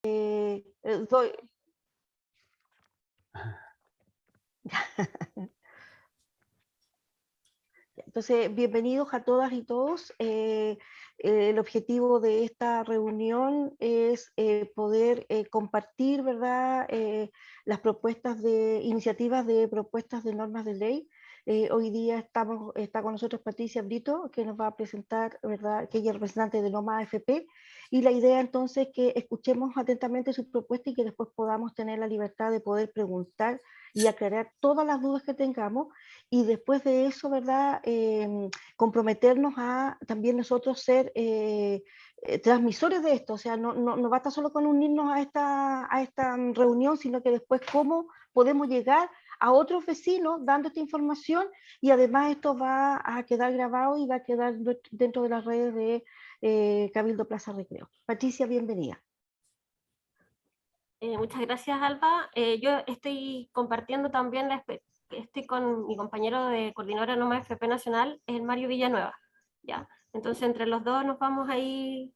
Doy. Entonces, bienvenidos a todas y todos. El objetivo de esta reunión es poder compartir, ¿verdad?, las propuestas de iniciativas de propuestas de normas de ley. Hoy día está con nosotros Patricia Brito, que nos va a presentar, ¿verdad?, que ella es representante de NOMA AFP. Y la idea entonces es que escuchemos atentamente su propuesta y que después podamos tener la libertad de poder preguntar y aclarar todas las dudas que tengamos, y después de eso, ¿verdad?, comprometernos a también nosotros ser transmisores de esto. O sea, no basta solo con unirnos a esta reunión, sino que después cómo podemos llegar a otros vecinos dando esta información, y además esto va a quedar grabado y va a quedar dentro de las redes de Cabildo Plaza Recreo. Patricia, bienvenida. Muchas gracias, Alba. Yo estoy compartiendo también, estoy con mi compañero de coordinadora NOMA FP Nacional, el Mario Villanueva. ¿Ya? Entonces, entre los dos nos vamos a ir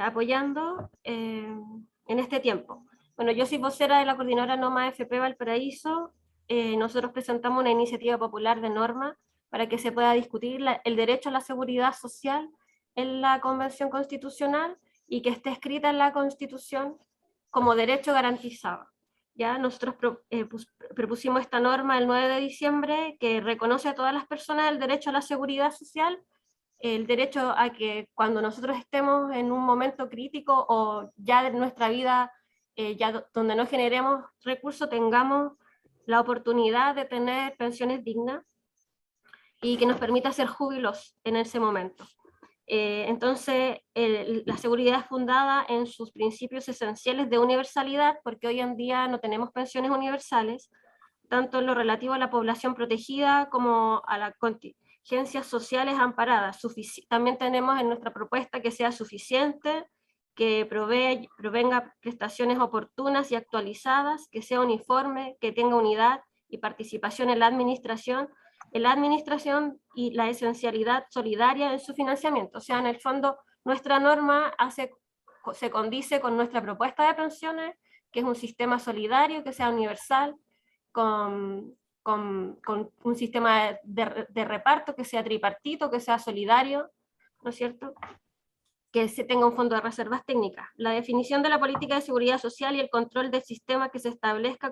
apoyando en este tiempo. Bueno, yo soy vocera de la coordinadora NOMA FP Valparaíso. Nosotros presentamos una iniciativa popular de norma para que se pueda discutir el derecho a la seguridad social en la Convención Constitucional y que esté escrita en la Constitución como derecho garantizado. Ya nosotros propusimos esta norma el 9 de diciembre que reconoce a todas las personas el derecho a la seguridad social, el derecho a que cuando nosotros estemos en un momento crítico o ya de nuestra vida, ya donde no generemos recursos, tengamos la oportunidad de tener pensiones dignas y que nos permita ser júbilos en ese momento. Entonces, la seguridad es fundada en sus principios esenciales de universalidad, porque hoy en día no tenemos pensiones universales, tanto en lo relativo a la población protegida como a las contingencias sociales amparadas. También tenemos en nuestra propuesta que sea suficiente, que provenga prestaciones oportunas y actualizadas, que sea uniforme, que tenga unidad y participación en la administración y la esencialidad solidaria en su financiamiento. O sea, en el fondo, nuestra norma se condice con nuestra propuesta de pensiones, que es un sistema solidario, que sea universal, con un sistema de reparto que sea tripartito, que sea solidario, ¿no es cierto?, que se tenga un fondo de reservas técnicas. La definición de la política de seguridad social y el control del sistema que se establezca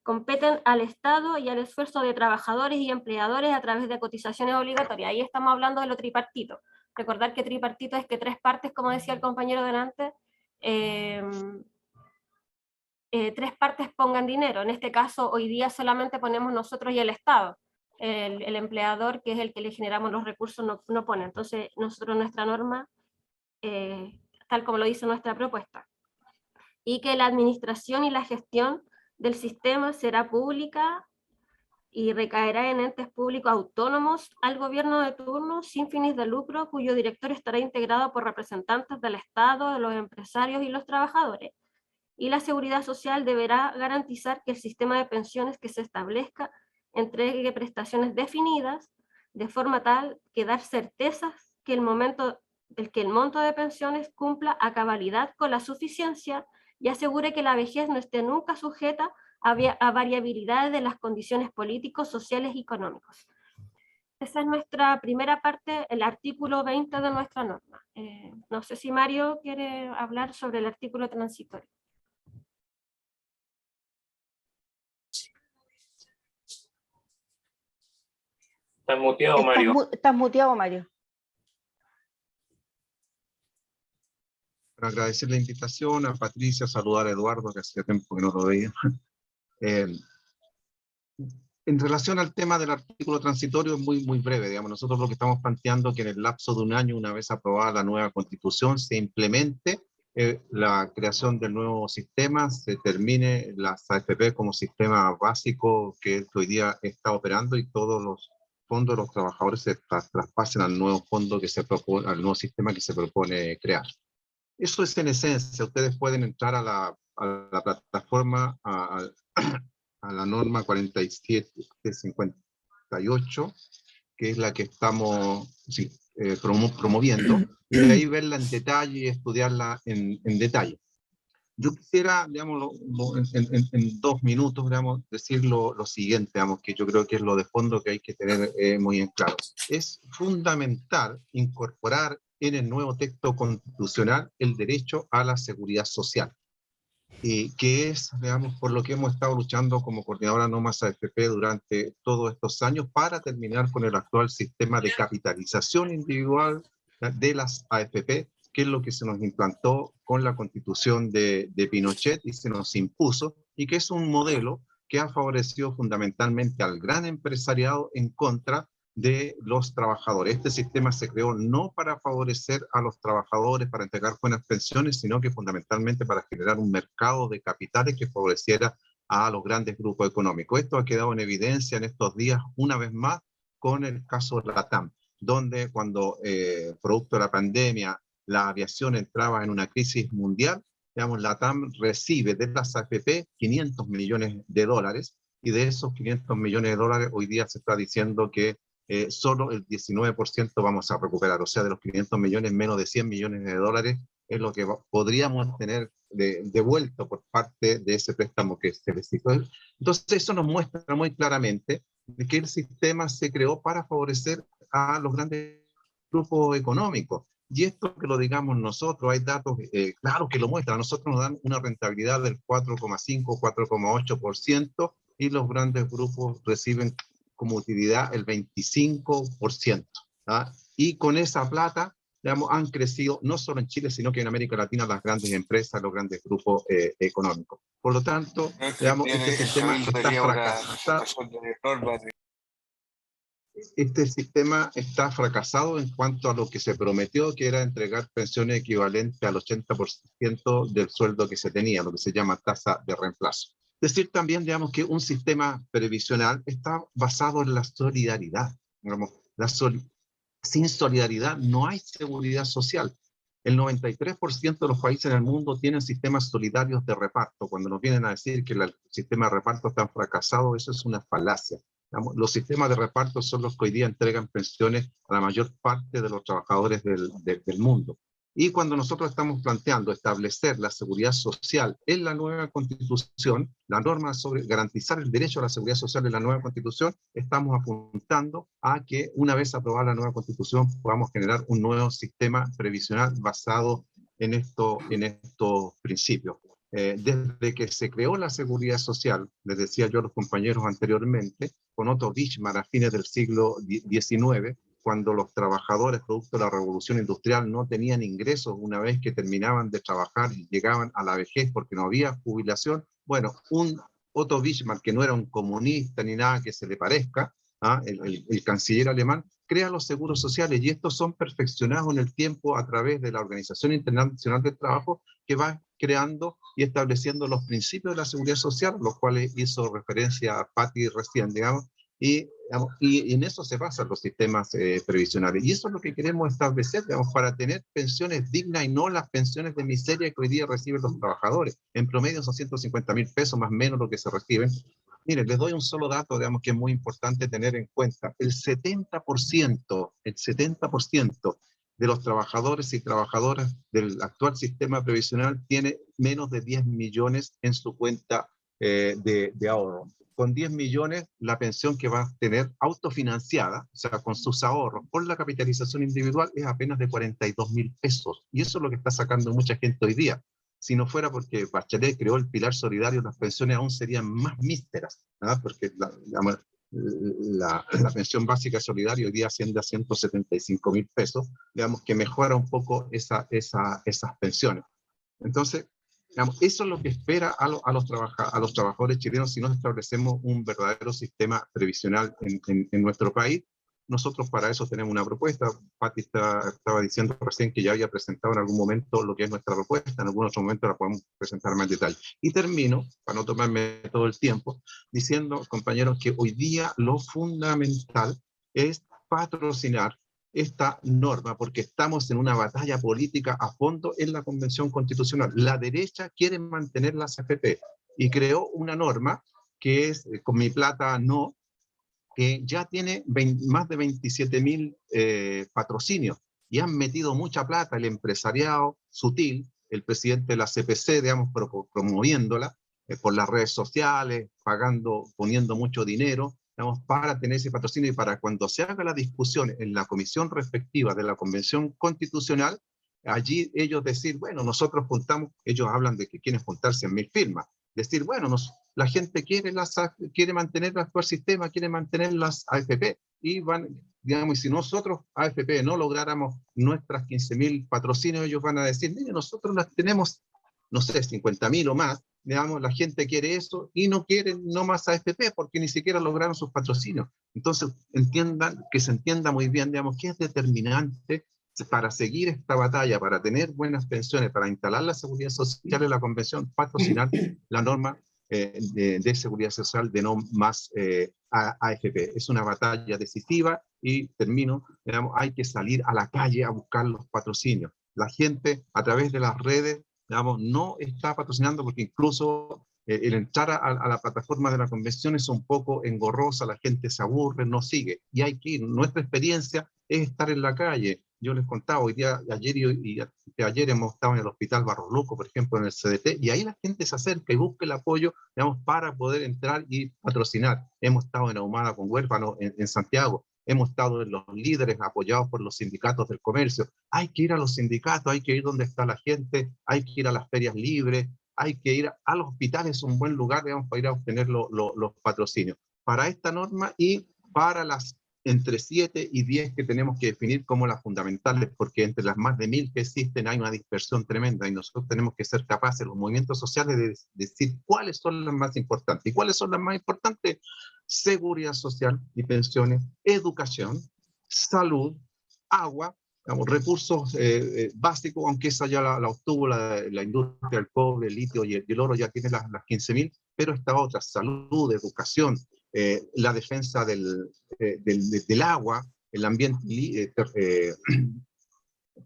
competen al Estado y al esfuerzo de trabajadores y empleadores a través de cotizaciones obligatorias. Ahí estamos hablando de lo tripartito. Recordar que tripartito es que tres partes, como decía el compañero delante, tres partes pongan dinero. En este caso, hoy día solamente ponemos nosotros y el Estado. El empleador, que es el que le generamos los recursos, no pone. Entonces, nosotros nuestra norma, tal como lo dice nuestra propuesta, y que la administración y la gestión del sistema será pública y recaerá en entes públicos autónomos al gobierno de turno sin fines de lucro, cuyo director estará integrado por representantes del Estado, de los empresarios y los trabajadores. Y la seguridad social deberá garantizar que el sistema de pensiones que se establezca entregue prestaciones definidas de forma tal que dar certezas que el monto de pensiones cumpla a cabalidad con la suficiencia y asegure que la vejez no esté nunca sujeta a variabilidades de las condiciones políticos, sociales y económicos. Esa es nuestra primera parte, el artículo 20 de nuestra norma. No sé si Mario quiere hablar sobre el artículo transitorio. Estás muteado, Mario. Estás muteado, Mario. Para agradecer la invitación a Patricia, saludar a Eduardo, que hacía tiempo que no lo veía. En relación al tema del artículo transitorio, es muy breve. Digamos, nosotros lo que estamos planteando es que en el lapso de un año, una vez aprobada la nueva Constitución, se implemente la creación del nuevo sistema, se termine las AFP como sistema básico que hoy día está operando y todos los fondos de los trabajadores se traspasen al nuevo fondo que se propone, al nuevo sistema que se propone crear. Eso es en esencia. Ustedes pueden entrar a la plataforma, a la norma 4758, que es la que estamos, sí, promoviendo, y de ahí verla en detalle y estudiarla en detalle. Yo quisiera, digamos, en 2 minutos, digamos, decir lo siguiente, digamos, que yo creo que es lo de fondo que hay que tener muy en claro. Es fundamental incorporar en el nuevo texto constitucional el derecho a la seguridad social, que es, digamos, por lo que hemos estado luchando como coordinadora No Más AFP durante todos estos años para terminar con el actual sistema de capitalización individual de las AFP, que es lo que se nos implantó con la constitución de Pinochet y se nos impuso, y que es un modelo que ha favorecido fundamentalmente al gran empresariado en contra de los trabajadores. Este sistema se creó no para favorecer a los trabajadores, para entregar buenas pensiones, sino que fundamentalmente para generar un mercado de capitales que favoreciera a los grandes grupos económicos. Esto ha quedado en evidencia en estos días, una vez más, con el caso LATAM, donde cuando, producto de la pandemia, la aviación entraba en una crisis mundial, digamos, LATAM recibe de las AFP 500 millones de dólares, y de esos 500 millones de dólares hoy día se está diciendo que solo el 19% vamos a recuperar, o sea, de los 500 millones, menos de 100 millones de dólares es lo que podríamos tener devuelto por parte de ese préstamo que se les hizo. Entonces, eso nos muestra muy claramente que el sistema se creó para favorecer a los grandes grupos económicos. Y esto que lo digamos nosotros, hay datos claros que lo muestran. A nosotros nos dan una rentabilidad del 4,5, 4,8%, y los grandes grupos reciben como utilidad el 25%. ¿Ah? Y con esa plata, digamos, han crecido no solo en Chile, sino que en América Latina las grandes empresas, los grandes grupos económicos. Por lo tanto, digamos, este sistema está fracasado. Este sistema está fracasado en cuanto a lo que se prometió, que era entregar pensiones equivalentes al 80% del sueldo que se tenía, lo que se llama tasa de reemplazo. Decir también, digamos, que un sistema previsional está basado en la solidaridad. Digamos, sin solidaridad no hay seguridad social. El 93% de los países en el mundo tienen sistemas solidarios de reparto. Cuando nos vienen a decir que el sistema de reparto está fracasado, eso es una falacia. Los sistemas de reparto son los que hoy día entregan pensiones a la mayor parte de los trabajadores del mundo. Y cuando nosotros estamos planteando establecer la seguridad social en la nueva constitución, la norma sobre garantizar el derecho a la seguridad social en la nueva constitución, estamos apuntando a que una vez aprobada la nueva constitución podamos generar un nuevo sistema previsional basado en estos principios. Desde que se creó la seguridad social, les decía yo a los compañeros anteriormente, con Otto Bismarck a fines del siglo XIX, cuando los trabajadores, producto de la revolución industrial, no tenían ingresos una vez que terminaban de trabajar y llegaban a la vejez porque no había jubilación. Bueno, un Otto Bismarck, que no era un comunista ni nada que se le parezca, el canciller alemán, crea los seguros sociales, y estos son perfeccionados en el tiempo a través de la Organización Internacional del Trabajo, que va creando y estableciendo los principios de la seguridad social, los cuales hizo referencia a Patti recién, digamos, y en eso se basan los sistemas previsionales. Y eso es lo que queremos establecer, digamos, para tener pensiones dignas y no las pensiones de miseria que hoy día reciben los trabajadores. En promedio son 150.000 pesos más o menos lo que se reciben. Miren, les doy un solo dato, digamos, que es muy importante tener en cuenta. El 70% de los trabajadores y trabajadoras del actual sistema previsional tiene menos de 10 millones en su cuenta de ahorro. Con 10 millones, la pensión que va a tener autofinanciada, o sea, con sus ahorros, por la capitalización individual, es apenas de 42.000 pesos. Y eso es lo que está sacando mucha gente hoy día. Si no fuera porque Bachelet creó el pilar solidario, las pensiones aún serían más míseras, ¿verdad? Porque la pensión básica solidaria hoy día asciende a 175.000 pesos, digamos que mejora un poco esas pensiones. Entonces, digamos, eso es lo que espera a los trabajadores chilenos si no establecemos un verdadero sistema previsional en nuestro país. Nosotros para eso tenemos una propuesta. Patti estaba diciendo recién que ya había presentado en algún momento lo que es nuestra propuesta, en algún otro momento la podemos presentar más en detalle. Y termino, para no tomarme todo el tiempo, diciendo, compañeros, que hoy día lo fundamental es patrocinar esta norma, porque estamos en una batalla política a fondo en la Convención Constitucional. La derecha quiere mantener las AFP y creó una norma que es con mi plata no, que ya tiene más de 27.000 patrocinios y han metido mucha plata el empresariado sutil, el presidente de la CPC, digamos, promoviéndola por las redes sociales, poniendo mucho dinero, digamos, para tener ese patrocinio y para cuando se haga la discusión en la comisión respectiva de la Convención Constitucional, allí ellos decir, bueno, nosotros juntamos, ellos hablan de que quieren juntar 100.000 firmas, decir, bueno, la gente quiere mantener el actual sistema, quiere mantener las AFP, y van, digamos, y si nosotros, AFP, no lográramos nuestras 15.000 patrocinios, ellos van a decir, mire, nosotros las tenemos, no sé, 50.000 o más, digamos, la gente quiere eso, y no quieren no más AFP, porque ni siquiera lograron sus patrocinios. Entonces, que se entienda muy bien, digamos, que es determinante para seguir esta batalla, para tener buenas pensiones, para instalar la seguridad social en la convención, patrocinar la norma de seguridad social de no más AFP. Es una batalla decisiva y termino, digamos, hay que salir a la calle a buscar los patrocinios. La gente a través de las redes, digamos, no está patrocinando porque incluso el entrar a la plataforma de la convención es un poco engorrosa, la gente se aburre, no sigue. Y hay que ir. Nuestra experiencia es estar en la calle. Yo les contaba, ayer hemos estado en el Hospital Barros Luco, por ejemplo, en el CDT, y ahí la gente se acerca y busca el apoyo, digamos, para poder entrar y patrocinar. Hemos estado en Ahumada con Huérfano, en Santiago, hemos estado en los líderes apoyados por los sindicatos del comercio. Hay que ir a los sindicatos, hay que ir donde está la gente, hay que ir a las ferias libres, hay que ir al hospital, es un buen lugar, digamos, para ir a obtener los patrocinios. Para esta norma y para las entre 7 y 10 que tenemos que definir como las fundamentales, porque entre las más de 1.000 que existen hay una dispersión tremenda y nosotros tenemos que ser capaces, los movimientos sociales, de decir cuáles son las más importantes. ¿Y cuáles son las más importantes? Seguridad social y pensiones, educación, salud, agua, digamos, recursos básicos, aunque esa ya la obtuvo la industria del cobre, el litio y el oro, ya tiene las 15.000, pero esta otra, salud, educación, la defensa del agua, el ambiente,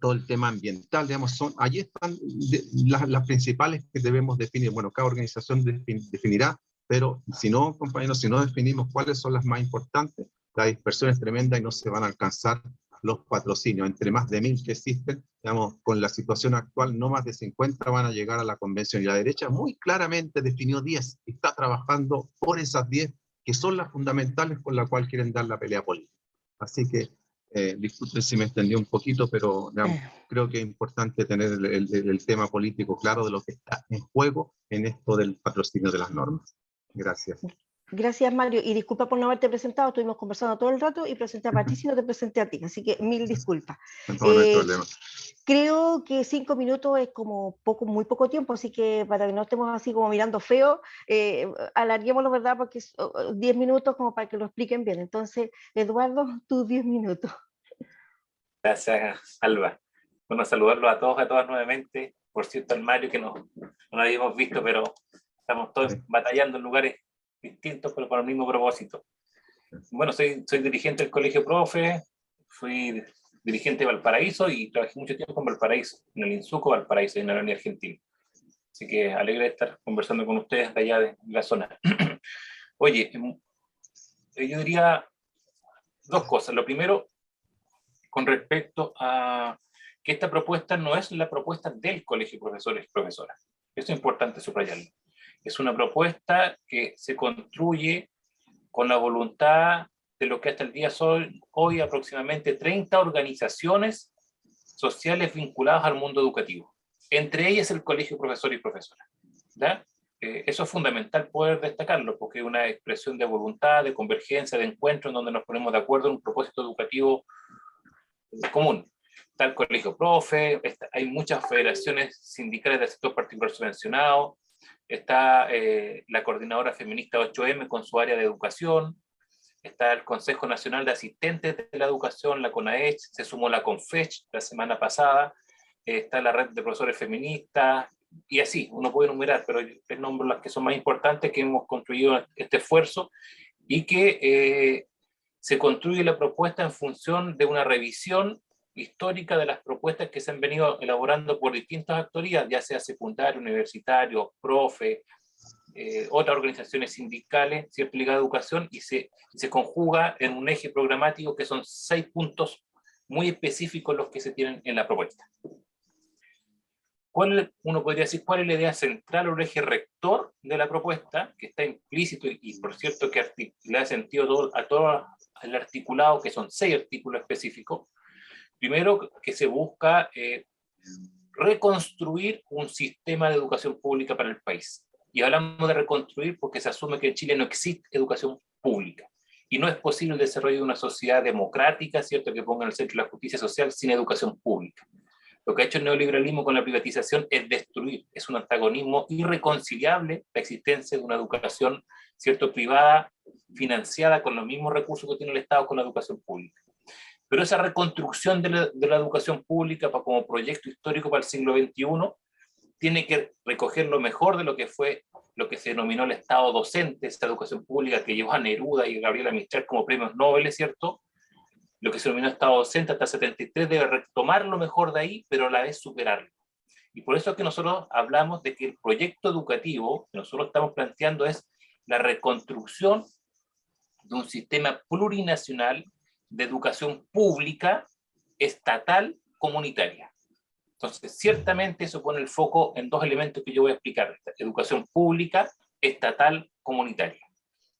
todo el tema ambiental, digamos, allí están las principales que debemos definir. Bueno, cada organización definirá, pero si no, compañeros, si no definimos cuáles son las más importantes, la dispersión es tremenda y no se van a alcanzar los patrocinios. Entre más de 1.000 que existen, digamos, con la situación actual, no más de 50 van a llegar a la convención. Y la derecha muy claramente definió 10, y está trabajando por esas 10, que son las fundamentales por las cuales quieren dar la pelea política. Así que, disculpen si me extendí un poquito, pero digamos, creo que es importante tener el tema político claro de lo que está en juego en esto del patrocinio de las normas. Gracias. Gracias, Mario, y disculpa por no haberte presentado, estuvimos conversando todo el rato y presenté a Patricia y no te presenté a ti, así que mil disculpas. No hay problema. Creo que 5 minutos es como muy poco tiempo, así que para que no estemos así como mirando feo, alarguémoslo, ¿verdad? Porque 10 minutos como para que lo expliquen bien. Entonces, Eduardo, tus 10 minutos. Gracias, Alba. Bueno, saludarlos a todos, a todas nuevamente. Por cierto, al Mario, que no lo habíamos visto, pero estamos todos batallando en lugares distintos, pero con el mismo propósito. Bueno, soy dirigente del Colegio Profe, fui dirigente de Valparaíso y trabajé mucho tiempo en Valparaíso, en el Insuco Valparaíso, en la Avenida Argentina. Así que alegre de estar conversando con ustedes de allá de la zona. Oye, yo diría dos cosas. Lo primero, con respecto a que esta propuesta no es la propuesta del Colegio de Profesores y Profesoras. Eso es importante subrayarlo. Es una propuesta que se construye con la voluntad de lo que hasta el día son hoy aproximadamente 30 organizaciones sociales vinculadas al mundo educativo. Entre ellas el Colegio de Profesores y Profesoras. ¿Ya? Eso es fundamental poder destacarlo, porque es una expresión de voluntad, de convergencia, de encuentro, en donde nos ponemos de acuerdo en un propósito educativo común. Está el Colegio Profe, hay muchas federaciones sindicales del sector particular subvencionado, está la Coordinadora Feminista 8M con su área de educación, está el Consejo Nacional de Asistentes de la Educación, la CONAECH, se sumó la CONFECH la semana pasada, está la Red de Profesores Feministas, y así, uno puede enumerar, pero les nombro las que son más importantes, que hemos construido este esfuerzo, y que se construye la propuesta en función de una revisión histórica de las propuestas que se han venido elaborando por distintas actorías, ya sea secundario, universitario, profe, otras organizaciones sindicales, ¿cierto?, ligadas a educación, y se conjuga en un eje programático que son 6 puntos muy específicos los que se tienen en la propuesta. Uno podría decir cuál es la idea central o el eje rector de la propuesta, que está implícito y por cierto que le da sentido a todo el articulado, que son 6 artículos específicos. Primero, que se busca reconstruir un sistema de educación pública para el país. Y hablamos de reconstruir porque se asume que en Chile no existe educación pública. Y no es posible el desarrollo de una sociedad democrática, ¿cierto?, que ponga en el centro la justicia social sin educación pública. Lo que ha hecho el neoliberalismo con la privatización es destruir, es un antagonismo irreconciliable la existencia de una educación, ¿cierto?, privada, financiada con los mismos recursos que tiene el Estado con la educación pública. Pero esa reconstrucción de la educación pública como proyecto histórico para el siglo XXI tiene que recoger lo mejor de lo que fue lo que se denominó el Estado docente, esta educación pública que llevó a Neruda y a Gabriela Mistral como premios Nobel, ¿cierto? Lo que se denominó Estado docente hasta el 73 debe retomar lo mejor de ahí, pero a la vez superarlo. Y por eso es que nosotros hablamos de que el proyecto educativo que nosotros estamos planteando es la reconstrucción de un sistema plurinacional de educación pública, estatal, comunitaria. Entonces, ciertamente eso pone el foco en 2 elementos que yo voy a explicar: educación pública, estatal, comunitaria.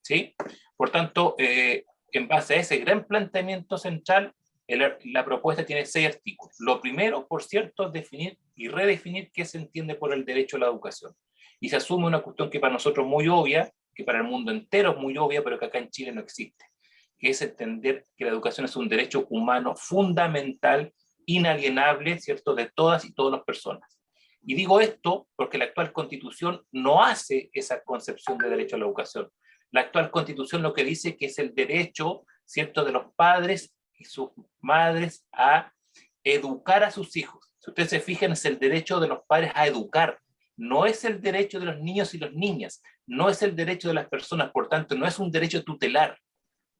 ¿Sí? Por tanto, en base a ese gran planteamiento central, la propuesta tiene 6 artículos. Lo primero, por cierto, es definir y redefinir qué se entiende por el derecho a la educación. Y se asume una cuestión que para nosotros es muy obvia, que para el mundo entero es muy obvia, pero que acá en Chile no existe, que es entender que la educación es un derecho humano fundamental, inalienable, ¿cierto?, de todas y todas las personas. Y digo esto porque la actual Constitución no hace esa concepción de derecho a la educación. La actual Constitución lo que dice que es el derecho, ¿cierto?, de los padres y sus madres a educar a sus hijos. Si ustedes se fijan, es el derecho de los padres a educar, no es el derecho de los niños y las niñas, no es el derecho de las personas, por tanto, no es un derecho tutelar,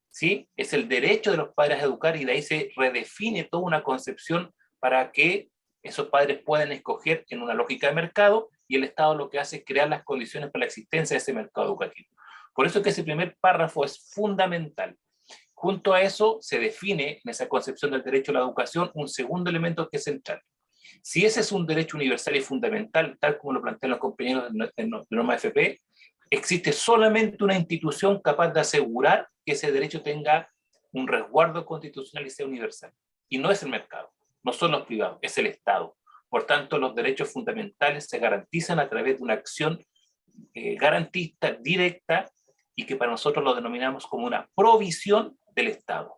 ¿sí? Es el derecho de los padres a educar, y de ahí se redefine toda una concepción para que esos padres puedan escoger en una lógica de mercado, y el Estado lo que hace es crear las condiciones para la existencia de ese mercado educativo. Por eso es que ese primer párrafo es fundamental. Junto a eso se define en esa concepción del derecho a la educación un segundo elemento que es central. Si ese es un derecho universal y fundamental, tal como lo plantean los compañeros de Norma FP, existe solamente una institución capaz de asegurar que ese derecho tenga un resguardo constitucional y sea universal. Y no es el mercado, no son los privados, es el Estado. Por tanto, los derechos fundamentales se garantizan a través de una acción garantista, directa, y que para nosotros lo denominamos como una provisión del Estado.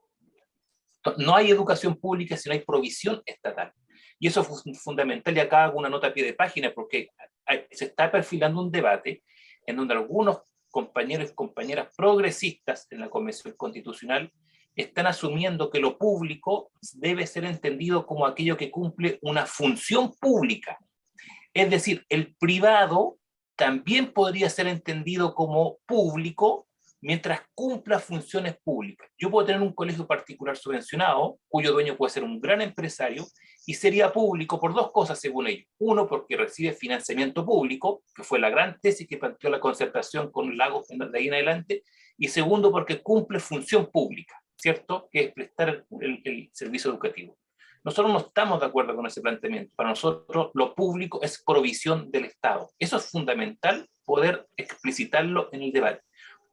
No hay educación pública si no hay provisión estatal. Y eso es fundamental, y acá hago una nota a pie de página, porque se está perfilando un debate en donde algunos compañeros y compañeras progresistas en la Convención Constitucional están asumiendo que lo público debe ser entendido como aquello que cumple una función pública. Es decir, el privado también podría ser entendido como público mientras cumpla funciones públicas. Yo puedo tener un colegio particular subvencionado, cuyo dueño puede ser un gran empresario, y sería público por 2 cosas según ellos. Uno, porque recibe financiamiento público, que fue la gran tesis que planteó la concertación con Lagos de ahí en adelante, y segundo, porque cumple función pública, ¿cierto?, que es prestar el servicio educativo. Nosotros no estamos de acuerdo con ese planteamiento. Para nosotros lo público es provisión del Estado. Eso es fundamental poder explicitarlo en el debate,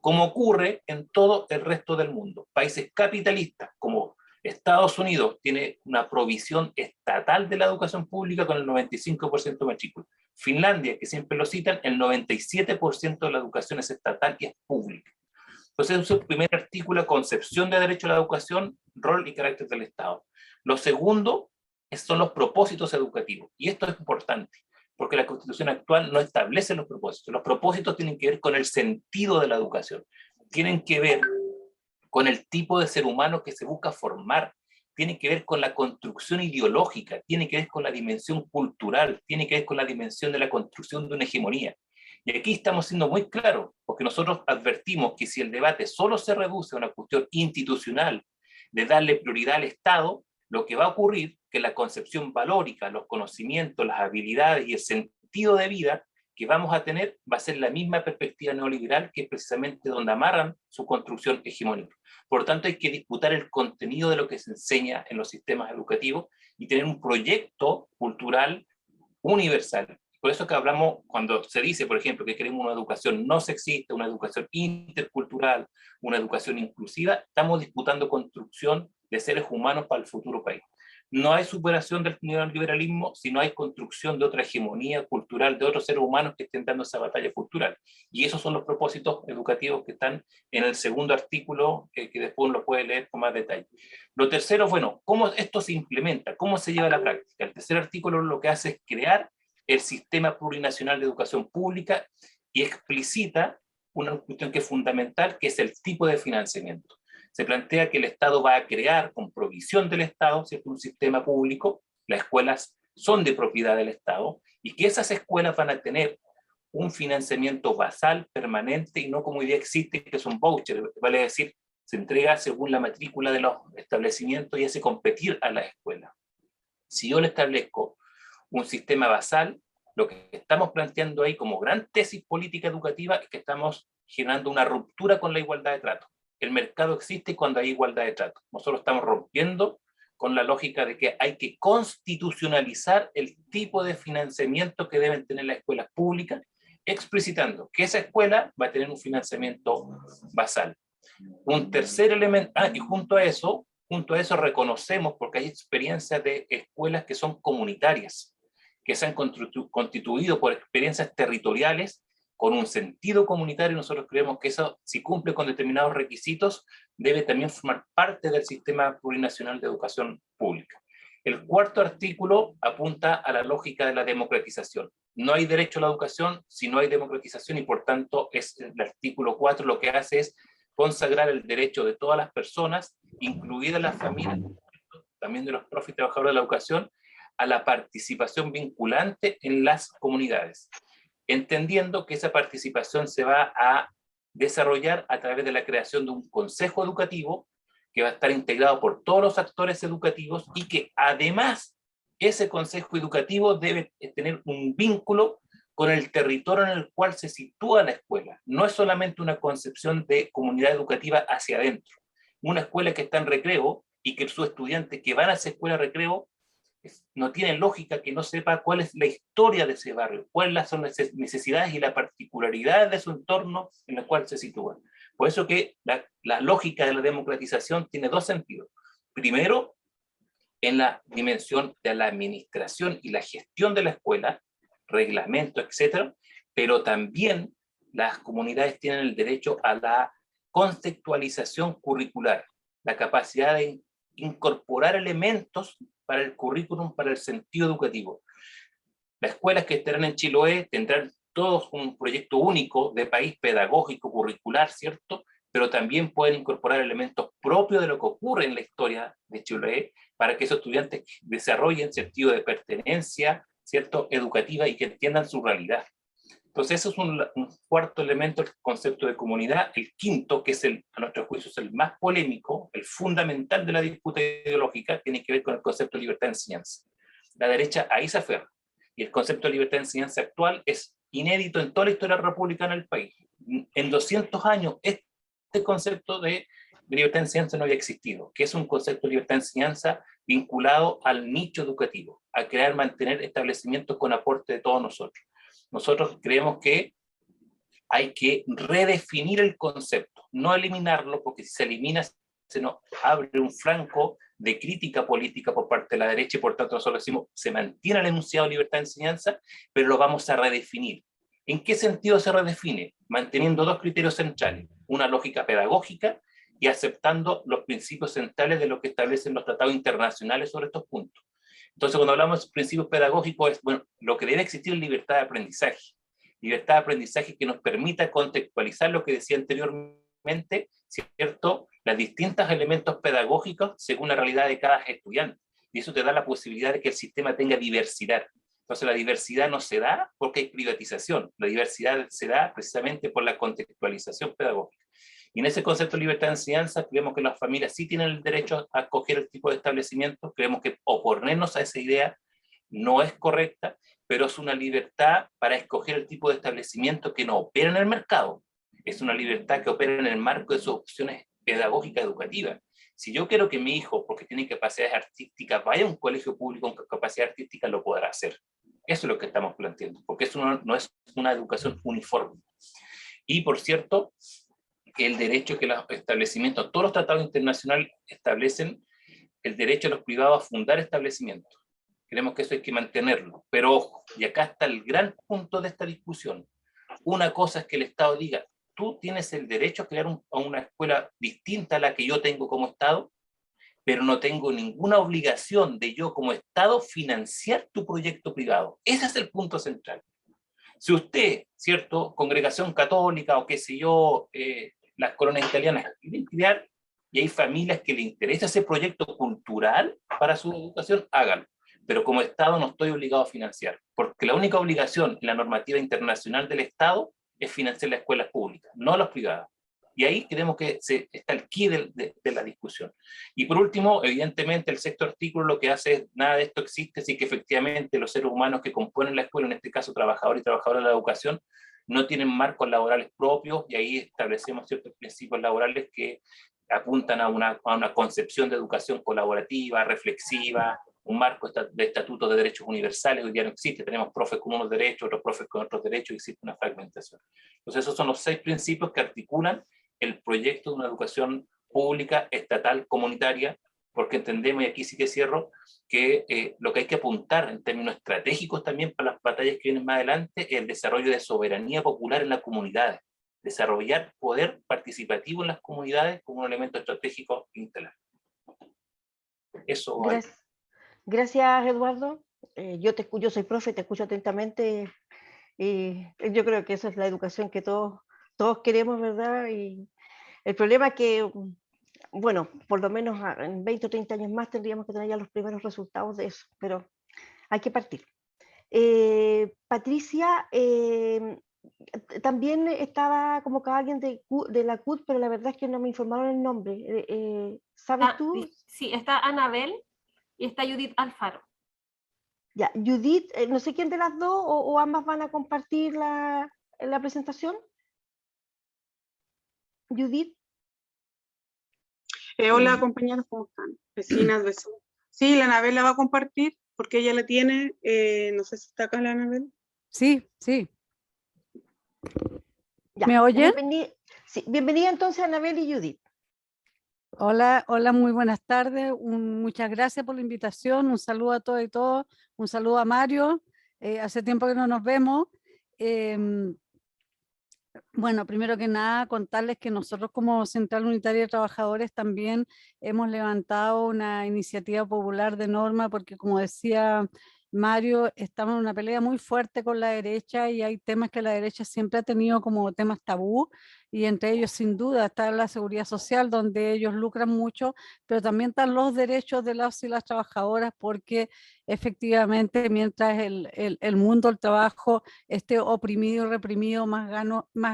como ocurre en todo el resto del mundo. Países capitalistas como Estados Unidos tiene una provisión estatal de la educación pública con el 95% de matrícula. Finlandia, que siempre lo citan, el 97% de la educación es estatal y es pública. Entonces, ese es el primer artículo: concepción de derecho a la educación, rol y carácter del Estado. Lo segundo son los propósitos educativos. Y esto es importante, porque la Constitución actual no establece los propósitos. Los propósitos tienen que ver con el sentido de la educación. Tienen que ver con el tipo de ser humano que se busca formar. Tienen que ver con la construcción ideológica. Tienen que ver con la dimensión cultural. Tienen que ver con la dimensión de la construcción de una hegemonía. Y aquí estamos siendo muy claros, porque nosotros advertimos que si el debate solo se reduce a una cuestión institucional de darle prioridad al Estado, lo que va a ocurrir es que la concepción valórica, los conocimientos, las habilidades y el sentido de vida que vamos a tener va a ser la misma perspectiva neoliberal, que es precisamente donde amarran su construcción hegemónica. Por lo tanto, hay que disputar el contenido de lo que se enseña en los sistemas educativos y tener un proyecto cultural universal. Por eso que hablamos, cuando se dice, por ejemplo, que queremos una educación no sexista, una educación intercultural, una educación inclusiva, estamos disputando construcción de seres humanos para el futuro país. No hay superación del neoliberalismo si no hay construcción de otra hegemonía cultural, de otros seres humanos que estén dando esa batalla cultural. Y esos son los propósitos educativos que están en el segundo artículo, que después lo puede leer con más detalle. Lo tercero, bueno, ¿cómo esto se implementa? ¿Cómo se lleva a la práctica? El tercer artículo lo que hace es crear el Sistema Plurinacional de Educación Pública y explicita una cuestión que es fundamental, que es el tipo de financiamiento. Se plantea que el Estado va a crear, con provisión del Estado, ¿cierto?, un sistema público, las escuelas son de propiedad del Estado, y que esas escuelas van a tener un financiamiento basal, permanente, y no como hoy día existe, que es un voucher, vale decir, se entrega según la matrícula de los establecimientos y hace competir a las escuelas. Si yo le establezco un sistema basal, lo que estamos planteando ahí como gran tesis política educativa es que estamos generando una ruptura con la igualdad de trato. El mercado existe cuando hay igualdad de trato. Nosotros estamos rompiendo con la lógica de que hay que constitucionalizar el tipo de financiamiento que deben tener las escuelas públicas, explicitando que esa escuela va a tener un financiamiento basal. Un tercer elemento, y junto a eso reconocemos, porque hay experiencias de escuelas que son comunitarias, que se han constituido por experiencias territoriales con un sentido comunitario. Nosotros creemos que eso, si cumple con determinados requisitos, debe también formar parte del Sistema Plurinacional de Educación Pública. El cuarto artículo apunta a la lógica de la democratización. No hay derecho a la educación si no hay democratización, y por tanto es el artículo 4 lo que hace es consagrar el derecho de todas las personas, incluidas las familias, también de los profes y trabajadores de la educación, a la participación vinculante en las comunidades, entendiendo que esa participación se va a desarrollar a través de la creación de un consejo educativo que va a estar integrado por todos los actores educativos, y que además ese consejo educativo debe tener un vínculo con el territorio en el cual se sitúa la escuela. No es solamente una concepción de comunidad educativa hacia adentro. Una escuela que está en recreo y que sus estudiantes que van a esa escuela de recreo no tiene lógica que no sepa cuál es la historia de ese barrio, cuáles son las necesidades y la particularidad de su entorno en el cual se sitúa. Por eso que la lógica de la democratización tiene dos sentidos. Primero, en la dimensión de la administración y la gestión de la escuela, reglamento, etcétera, pero también las comunidades tienen el derecho a la conceptualización curricular, la capacidad de incorporar elementos para el currículum, para el sentido educativo. Las escuelas que estarán en Chiloé tendrán todos un proyecto único de país pedagógico, curricular, ¿cierto? Pero también pueden incorporar elementos propios de lo que ocurre en la historia de Chiloé para que esos estudiantes desarrollen sentido de pertenencia, ¿cierto?, educativa, y que entiendan su realidad. Entonces, eso es un cuarto elemento, el concepto de comunidad. El quinto, que es a nuestro juicio es el más polémico, el fundamental de la disputa ideológica, tiene que ver con el concepto de libertad de enseñanza. La derecha ahí se aferra, y el concepto de libertad de enseñanza actual es inédito en toda la historia republicana del país. En 200 años, este concepto de libertad de enseñanza no había existido, que es un concepto de libertad de enseñanza vinculado al nicho educativo, a crear, mantener establecimientos con aporte de todos nosotros. Nosotros creemos que hay que redefinir el concepto, no eliminarlo, porque si se elimina se nos abre un flanco de crítica política por parte de la derecha, y por tanto nosotros decimos, se mantiene el enunciado de libertad de enseñanza, pero lo vamos a redefinir. ¿En qué sentido se redefine? Manteniendo dos criterios centrales, una lógica pedagógica y aceptando los principios centrales de lo que establecen los tratados internacionales sobre estos puntos. Entonces, cuando hablamos de principios pedagógicos, es, bueno, lo que debe existir es libertad de aprendizaje que nos permita contextualizar lo que decía anteriormente, ¿cierto?, los distintos elementos pedagógicos según la realidad de cada estudiante, y eso te da la posibilidad de que el sistema tenga diversidad. Entonces la diversidad no se da porque hay privatización, la diversidad se da precisamente por la contextualización pedagógica. Y en ese concepto de libertad de enseñanza creemos que las familias sí tienen el derecho a escoger el tipo de establecimiento, creemos que oponernos a esa idea no es correcta, pero es una libertad para escoger el tipo de establecimiento que no opera en el mercado. Es una libertad que opera en el marco de sus opciones pedagógicas educativas. Si yo quiero que mi hijo, porque tiene capacidades artísticas, vaya a un colegio público con capacidad artística, lo podrá hacer. Eso es lo que estamos planteando, porque eso no es una educación uniforme. Y, por cierto, el derecho que los establecimientos, todos los tratados internacionales establecen el derecho de los privados a fundar establecimientos. Creemos que eso hay que mantenerlo. Pero ojo, y acá está el gran punto de esta discusión. Una cosa es que el Estado diga, tú tienes el derecho a crear una escuela distinta a la que yo tengo como Estado, pero no tengo ninguna obligación de yo como Estado financiar tu proyecto privado. Ese es el punto central. Si usted, ¿cierto?, congregación católica o qué sé yo, las colonias italianas quieren crear y hay familias que le interesa ese proyecto cultural para su educación, háganlo. Pero como Estado no estoy obligado a financiar, porque la única obligación en la normativa internacional del Estado es financiar las escuelas públicas, no las privadas. Y ahí creemos que está el quid de la discusión. Y por último, evidentemente, el sexto artículo lo que hace es, nada de esto existe si que efectivamente los seres humanos que componen la escuela, en este caso trabajadores y trabajadoras de la educación, no tienen marcos laborales propios, y ahí establecemos ciertos principios laborales que apuntan a una concepción de educación colaborativa, reflexiva, un marco de estatutos de derechos universales. Hoy día no existe, tenemos profes con unos derechos, otros profes con otros derechos, y existe una fragmentación. Entonces esos son los 6 principios que articulan el proyecto de una educación pública, estatal, comunitaria, porque entendemos, y aquí sí que cierro, que lo que hay que apuntar en términos estratégicos también para las batallas que vienen más adelante es el desarrollo de soberanía popular en las comunidades, desarrollar poder participativo en las comunidades como un elemento estratégico integral. Eso. Gracias, Eduardo. Yo soy profe, te escucho atentamente. Y yo creo que esa es la educación que todos queremos, ¿verdad? Y el problema es que, bueno, por lo menos en 20 o 30 años más tendríamos que tener ya los primeros resultados de eso, pero hay que partir. Patricia, también estaba convocada alguien de la CUT, pero la verdad es que no me informaron el nombre. ¿Sabes tú? Sí, está Anabel y está Judith Alfaro. Ya, Judith, no sé quién de las dos o ambas van a compartir la presentación. Judith. Hola compañeros, ¿cómo están? Vecinas, vecinos. Sí, la Anabel la va a compartir porque ella la tiene. No sé si está acá la Anabel. Sí, sí. Ya. ¿Me oyen? Sí, bienvenida entonces Anabel y Judith. Hola, hola, muy buenas tardes. Muchas gracias por la invitación. Un saludo a todos y todos. Un saludo a Mario. Hace tiempo que no nos vemos. Bueno, primero que nada, contarles que nosotros como Central Unitaria de Trabajadores también hemos levantado una iniciativa popular de norma porque, como decía Mario, estamos en una pelea muy fuerte con la derecha y hay temas que la derecha siempre ha tenido como temas tabú, y entre ellos sin duda está la seguridad social, donde ellos lucran mucho, pero también están los derechos de las y las trabajadoras, porque efectivamente mientras el mundo del trabajo esté oprimido y reprimido, más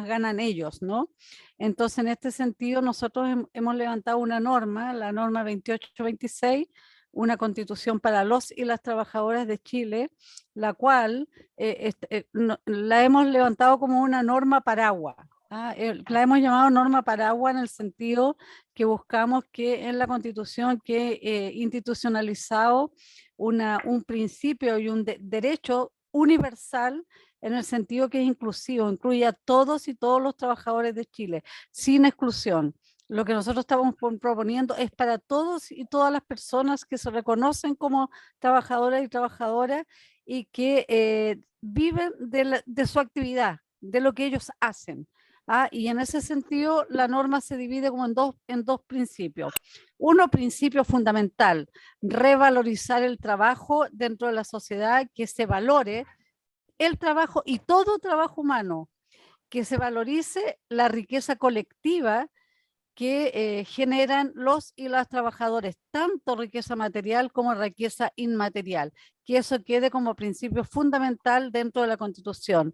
ganan ellos, ¿no? Entonces, en este sentido, nosotros hemos levantado una norma, la norma 2826, una constitución para los y las trabajadoras de Chile, la cual la hemos levantado como una norma paraguas. La hemos llamado norma paraguas en el sentido que buscamos que en la Constitución que institucionalizado un principio y un derecho universal, en el sentido que es inclusivo, incluye a todos y todos los trabajadores de Chile, sin exclusión. Lo que nosotros estamos proponiendo es para todos y todas las personas que se reconocen como trabajadoras y trabajadoras y que viven de su actividad, de lo que ellos hacen. Y en ese sentido, la norma se divide como en dos principios. Uno, principio fundamental, revalorizar el trabajo dentro de la sociedad, que se valore el trabajo y todo trabajo humano, que se valorice la riqueza colectiva que generan los y las trabajadores, tanto riqueza material como riqueza inmaterial, que eso quede como principio fundamental dentro de la Constitución.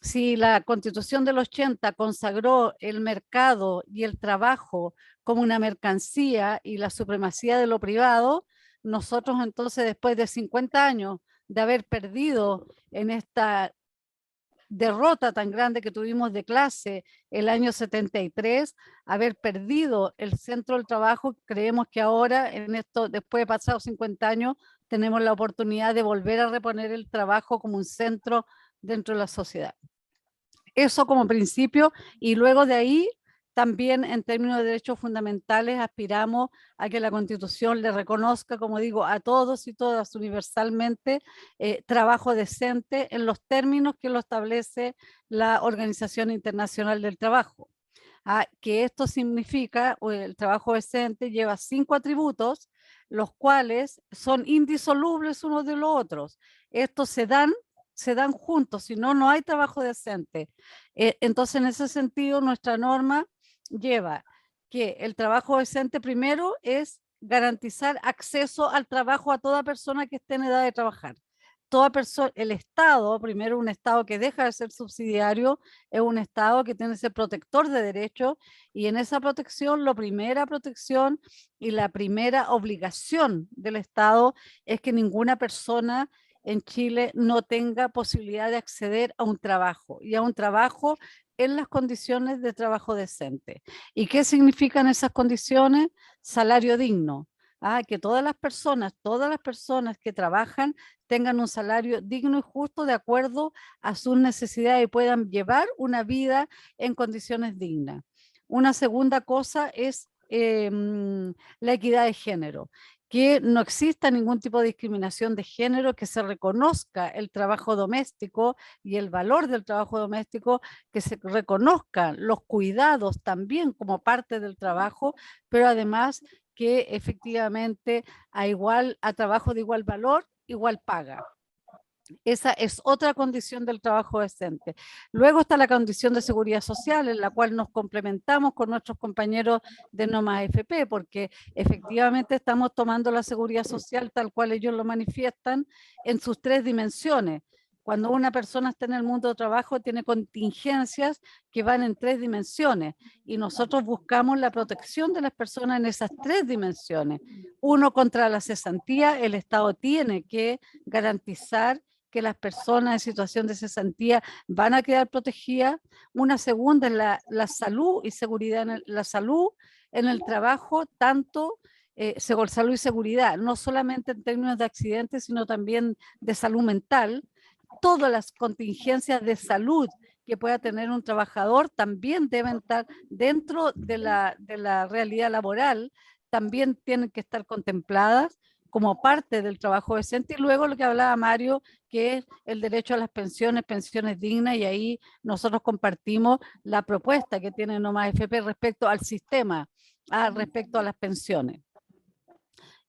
Si la Constitución del 80 consagró el mercado y el trabajo como una mercancía y la supremacía de lo privado, nosotros entonces, después de 50 años de haber perdido en esta derrota tan grande que tuvimos de clase el año 73, haber perdido el centro del trabajo. Creemos que ahora, en esto, después de pasados 50 años, tenemos la oportunidad de volver a reponer el trabajo como un centro dentro de la sociedad. Eso como principio, y luego de ahí también en términos de derechos fundamentales aspiramos a que la Constitución le reconozca, como digo, a todos y todas universalmente trabajo decente en los términos que lo establece la Organización Internacional del Trabajo. Que esto significa, el trabajo decente lleva 5 atributos, los cuales son indisolubles unos de los otros. Estos se dan juntos, si no, no hay trabajo decente. Entonces, en ese sentido, nuestra norma lleva que el trabajo decente primero es garantizar acceso al trabajo a toda persona que esté en edad de trabajar. Toda persona, el Estado, primero un Estado que deja de ser subsidiario, es un Estado que tiene que ser protector de derechos, y en esa protección, la primera protección y la primera obligación del Estado es que ninguna persona en Chile no tenga posibilidad de acceder a un trabajo, y a un trabajo en las condiciones de trabajo decente. ¿Y qué significan esas condiciones? Salario digno. Que todas las personas que trabajan tengan un salario digno y justo de acuerdo a sus necesidades y puedan llevar una vida en condiciones dignas. Una segunda cosa es la equidad de género, que no exista ningún tipo de discriminación de género, que se reconozca el trabajo doméstico y el valor del trabajo doméstico, que se reconozcan los cuidados también como parte del trabajo, pero además que efectivamente a trabajo de igual valor, igual paga. Esa es otra condición del trabajo decente. Luego está la condición de seguridad social, en la cual nos complementamos con nuestros compañeros de No Más AFP, porque efectivamente estamos tomando la seguridad social tal cual ellos lo manifiestan en sus 3 dimensiones. Cuando una persona está en el mundo del trabajo, tiene contingencias que van en 3 dimensiones, y nosotros buscamos la protección de las personas en esas 3 dimensiones. Uno, contra la cesantía, el Estado tiene que garantizar que las personas en situación de cesantía van a quedar protegidas. Una segunda es la salud y seguridad, la salud en el trabajo, tanto salud y seguridad, no solamente en términos de accidentes, sino también de salud mental. Todas las contingencias de salud que pueda tener un trabajador también deben estar dentro de la realidad laboral, también tienen que estar contempladas como parte del trabajo decente. Y luego lo que hablaba Mario, que es el derecho a las pensiones dignas, y ahí nosotros compartimos la propuesta que tiene No Más AFP respecto al sistema, respecto a las pensiones.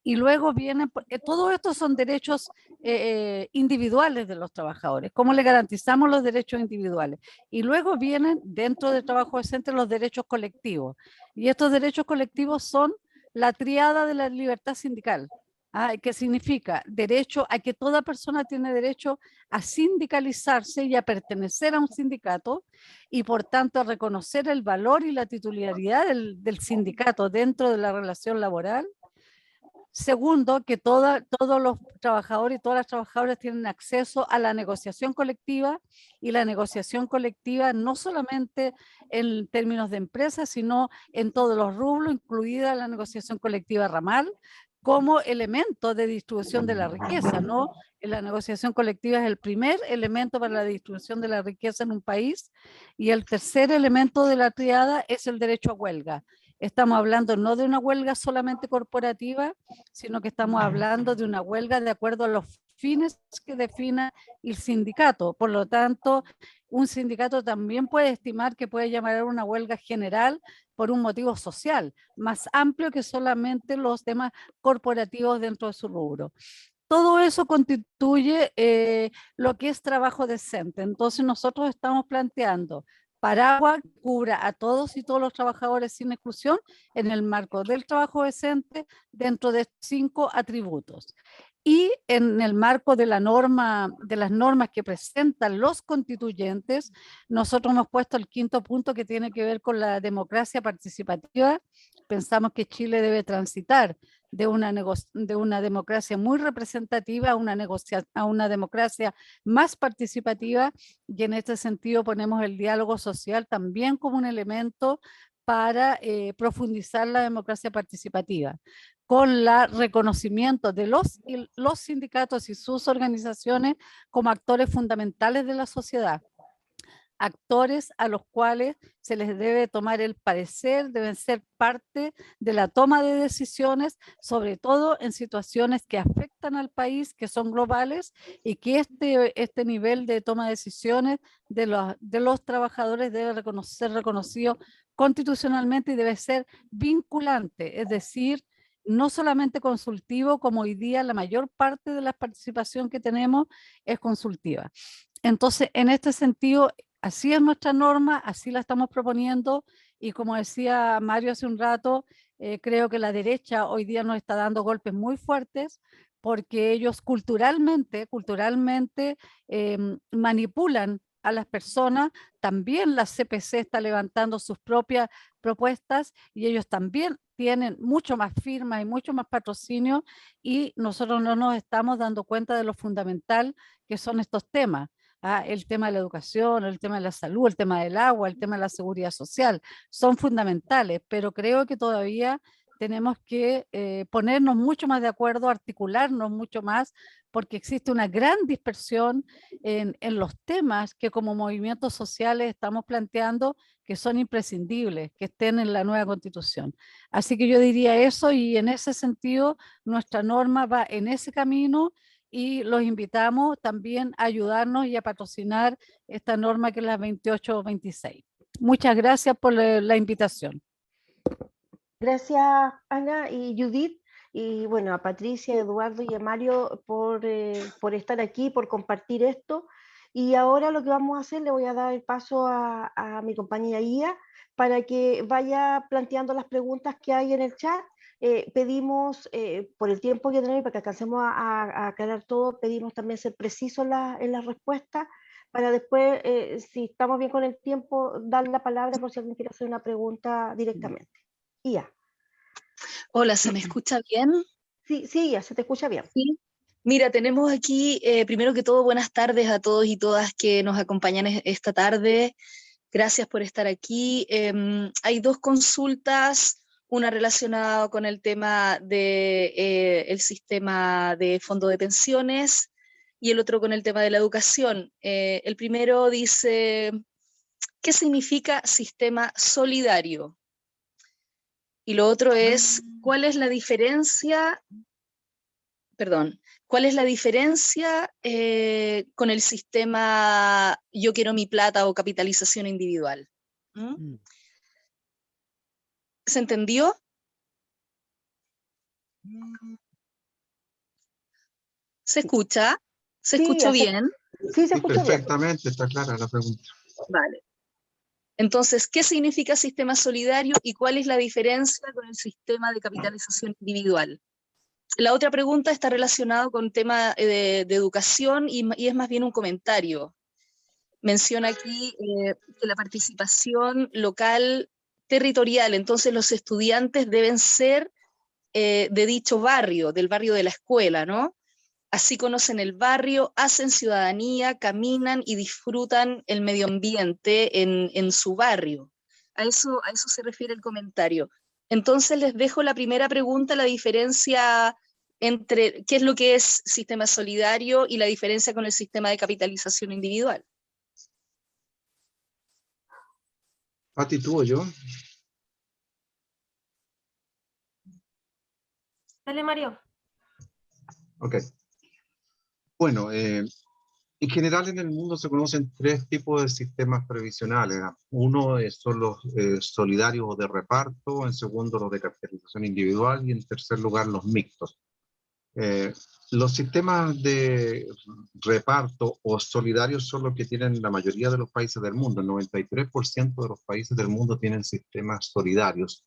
Y luego vienen, todo esto son derechos individuales de los trabajadores, cómo le garantizamos los derechos individuales. Y luego vienen dentro del trabajo decente los derechos colectivos. Y estos derechos colectivos son la tríada de la libertad sindical, que significa derecho a que toda persona tiene derecho a sindicalizarse y a pertenecer a un sindicato, y por tanto a reconocer el valor y la titularidad del sindicato dentro de la relación laboral. Segundo, que todos los trabajadores y todas las trabajadoras tienen acceso a la negociación colectiva, y la negociación colectiva no solamente en términos de empresas, sino en todos los rubros, incluida la negociación colectiva ramal, como elemento de distribución de la riqueza, ¿no? La negociación colectiva es el primer elemento para la distribución de la riqueza en un país, y el tercer elemento de la triada es el derecho a huelga. Estamos hablando no de una huelga solamente corporativa, sino que estamos hablando de una huelga de acuerdo a los fines que defina el sindicato. Por lo tanto, un sindicato también puede estimar que puede llamar a una huelga general por un motivo social, más amplio que solamente los temas corporativos dentro de su rubro. Todo eso constituye lo que es trabajo decente. Entonces nosotros estamos planteando paraguas que cubra a todos y todos los trabajadores sin exclusión en el marco del trabajo decente dentro de 5 atributos. Y en el marco de la norma, de las normas que presentan los constituyentes, nosotros hemos puesto el 5º punto, que tiene que ver con la democracia participativa. Pensamos que Chile debe transitar de una democracia muy representativa a una democracia más participativa, y en este sentido ponemos el diálogo social también como un elemento para profundizar la democracia participativa, con el reconocimiento de los sindicatos y sus organizaciones como actores fundamentales de la sociedad, actores a los cuales se les debe tomar el parecer, deben ser parte de la toma de decisiones, sobre todo en situaciones que afectan al país, que son globales, y que este nivel de toma de decisiones de los trabajadores debe ser reconocido constitucionalmente y debe ser vinculante, es decir, no solamente consultivo, como hoy día la mayor parte de la participación que tenemos es consultiva. Entonces, en este sentido, así es nuestra norma, así la estamos proponiendo, y como decía Mario hace un rato, creo que la derecha hoy día nos está dando golpes muy fuertes porque ellos culturalmente manipulan a las personas. También la CPC está levantando sus propias propuestas y ellos también tienen mucho más firmas y mucho más patrocinio, y nosotros no nos estamos dando cuenta de lo fundamental que son estos temas. El tema de la educación, el tema de la salud, el tema del agua, el tema de la seguridad social, son fundamentales, pero creo que todavía tenemos que ponernos mucho más de acuerdo, articularnos mucho más, porque existe una gran dispersión en los temas que como movimientos sociales estamos planteando, que son imprescindibles, que estén en la nueva Constitución. Así que yo diría eso, y en ese sentido nuestra norma va en ese camino, y los invitamos también a ayudarnos y a patrocinar esta norma, que es la 2826. Muchas gracias por la invitación. Gracias, Ana y Judith, y bueno, a Patricia, Eduardo y a Mario por estar aquí, por compartir esto. Y ahora lo que vamos a hacer, le voy a dar el paso a mi compañera Ia para que vaya planteando las preguntas que hay en el chat. Pedimos, por el tiempo que tenemos, para que alcancemos a aclarar todo, pedimos también ser precisos en las respuestas, para después, si estamos bien con el tiempo, dar la palabra por si alguien quiere hacer una pregunta directamente. Ia. Hola, ¿se me escucha bien? Sí, sí, Ia, se te escucha bien. Sí. Mira, tenemos aquí, primero que todo, buenas tardes a todos y todas que nos acompañan esta tarde. Gracias por estar aquí. Hay dos consultas, una relacionada con el tema del sistema de fondo de pensiones y el otro con el tema de la educación. El primero dice, ¿qué significa sistema solidario? Y lo otro es, ¿cuál es la diferencia con el sistema yo quiero mi plata o capitalización individual? ¿Se entendió? ¿Se escucha? ¿Se escuchó bien? Sí, se escucha bien. Perfectamente, está clara la pregunta. Vale. Entonces, ¿qué significa sistema solidario y cuál es la diferencia con el sistema de capitalización individual? La otra pregunta está relacionada con tema de educación y es más bien un comentario. Menciona aquí que la participación local territorial, entonces los estudiantes deben ser de dicho barrio, del barrio de la escuela, ¿no? Así conocen el barrio, hacen ciudadanía, caminan y disfrutan el medio ambiente en su barrio. A eso se refiere el comentario. Entonces les dejo la primera pregunta, la diferencia entre qué es lo que es sistema solidario y la diferencia con el sistema de capitalización individual. Pati, ¿tú o yo? Dale, Mario. Ok. Bueno, en general en el mundo se conocen tres tipos de sistemas previsionales. Uno son los solidarios o de reparto, en segundo los de capitalización individual y en tercer lugar los mixtos. Los sistemas de reparto o solidarios son los que tienen la mayoría de los países del mundo. El 93% de los países del mundo tienen sistemas solidarios.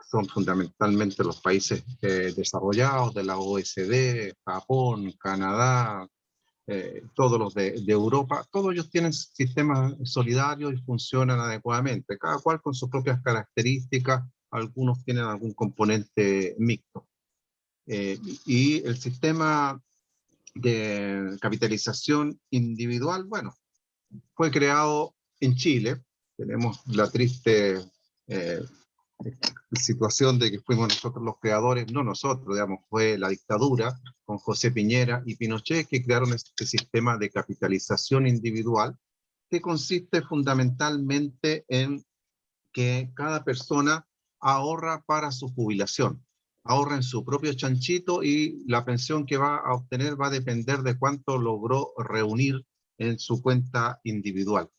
Son fundamentalmente los países desarrollados de la OECD, Japón, Canadá, todos los de Europa. Todos ellos tienen sistemas solidarios y funcionan adecuadamente, cada cual con sus propias características. Algunos tienen algún componente mixto. Y el sistema de capitalización individual, bueno, fue creado en Chile. Tenemos la triste situación de que fuimos nosotros los creadores, no nosotros, digamos, fue la dictadura con José Piñera y Pinochet que crearon este sistema de capitalización individual, que consiste fundamentalmente en que cada persona ahorra para su jubilación, ahorra en su propio chanchito y la pensión que va a obtener va a depender de cuánto logró reunir en su cuenta individual.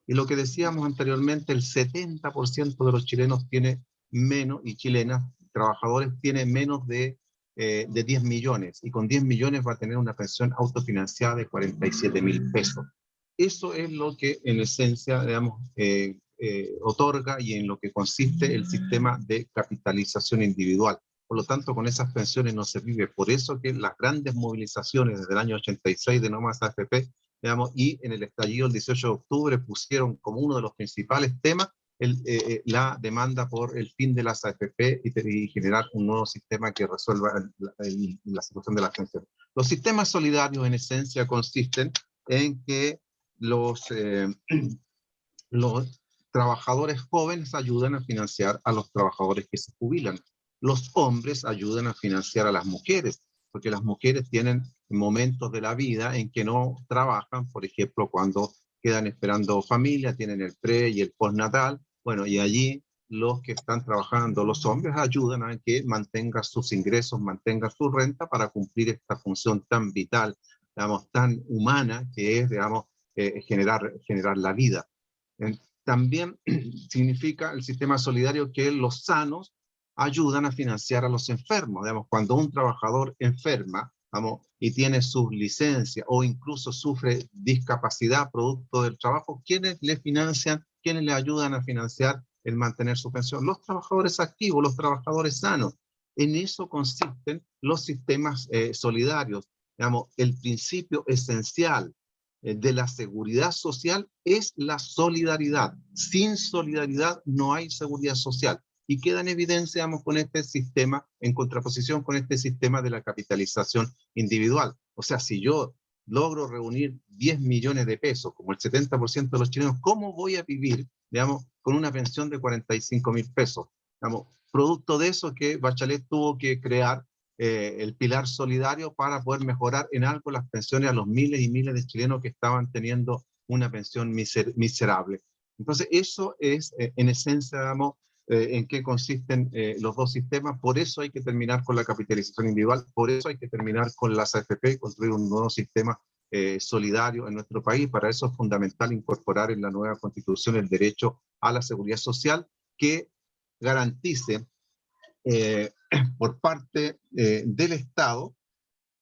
Y lo que decíamos anteriormente, el 70% de los chilenos tiene menos, y chilenas, trabajadores, tiene menos de 10 millones, y con 10 millones va a tener una pensión autofinanciada de 47.000 pesos. Eso es lo que en esencia, digamos, otorga y en lo que consiste el sistema de capitalización individual. Por lo tanto, con esas pensiones no se vive. Por eso que las grandes movilizaciones desde el año 86 de No Más AFP, digamos, y en el estallido el 18 de octubre pusieron como uno de los principales temas la demanda por el fin de las AFP y generar un nuevo sistema que resuelva la situación de las pensiones. Los sistemas solidarios en esencia consisten en que los trabajadores jóvenes ayudan a financiar a los trabajadores que se jubilan. Los hombres ayudan a financiar a las mujeres, porque las mujeres tienen momentos de la vida en que no trabajan, por ejemplo, cuando quedan esperando familia, tienen el pre y el postnatal, bueno, y allí los que están trabajando, los hombres, ayudan a que mantenga sus ingresos, mantenga su renta para cumplir esta función tan vital, digamos, tan humana que es, digamos, generar la vida. También significa el sistema solidario que los sanos ayudan a financiar a los enfermos. Digamos, cuando un trabajador enferma, vamos, y tiene su licencia o incluso sufre discapacidad producto del trabajo, ¿quiénes le financian, quiénes le ayudan a financiar el mantener su pensión? Los trabajadores activos, los trabajadores sanos. En eso consisten los sistemas solidarios. Digamos, el principio esencial de la seguridad social es la solidaridad. Sin solidaridad no hay seguridad social. Y queda en evidencia, digamos, con este sistema, en contraposición con este sistema de la capitalización individual. O sea, si yo logro reunir 10 millones de pesos, como el 70% de los chilenos, ¿cómo voy a vivir, digamos, con una pensión de 45.000 pesos? Digamos, producto de eso que Bachelet tuvo que crear el pilar solidario para poder mejorar en algo las pensiones a los miles y miles de chilenos que estaban teniendo una pensión miserable. Entonces, eso es, en esencia, digamos, en qué consisten los dos sistemas. Por eso hay que terminar con la capitalización individual, por eso hay que terminar con las AFP y construir un nuevo sistema solidario en nuestro país. Para eso es fundamental incorporar en la nueva Constitución el derecho a la seguridad social que garantice por parte del Estado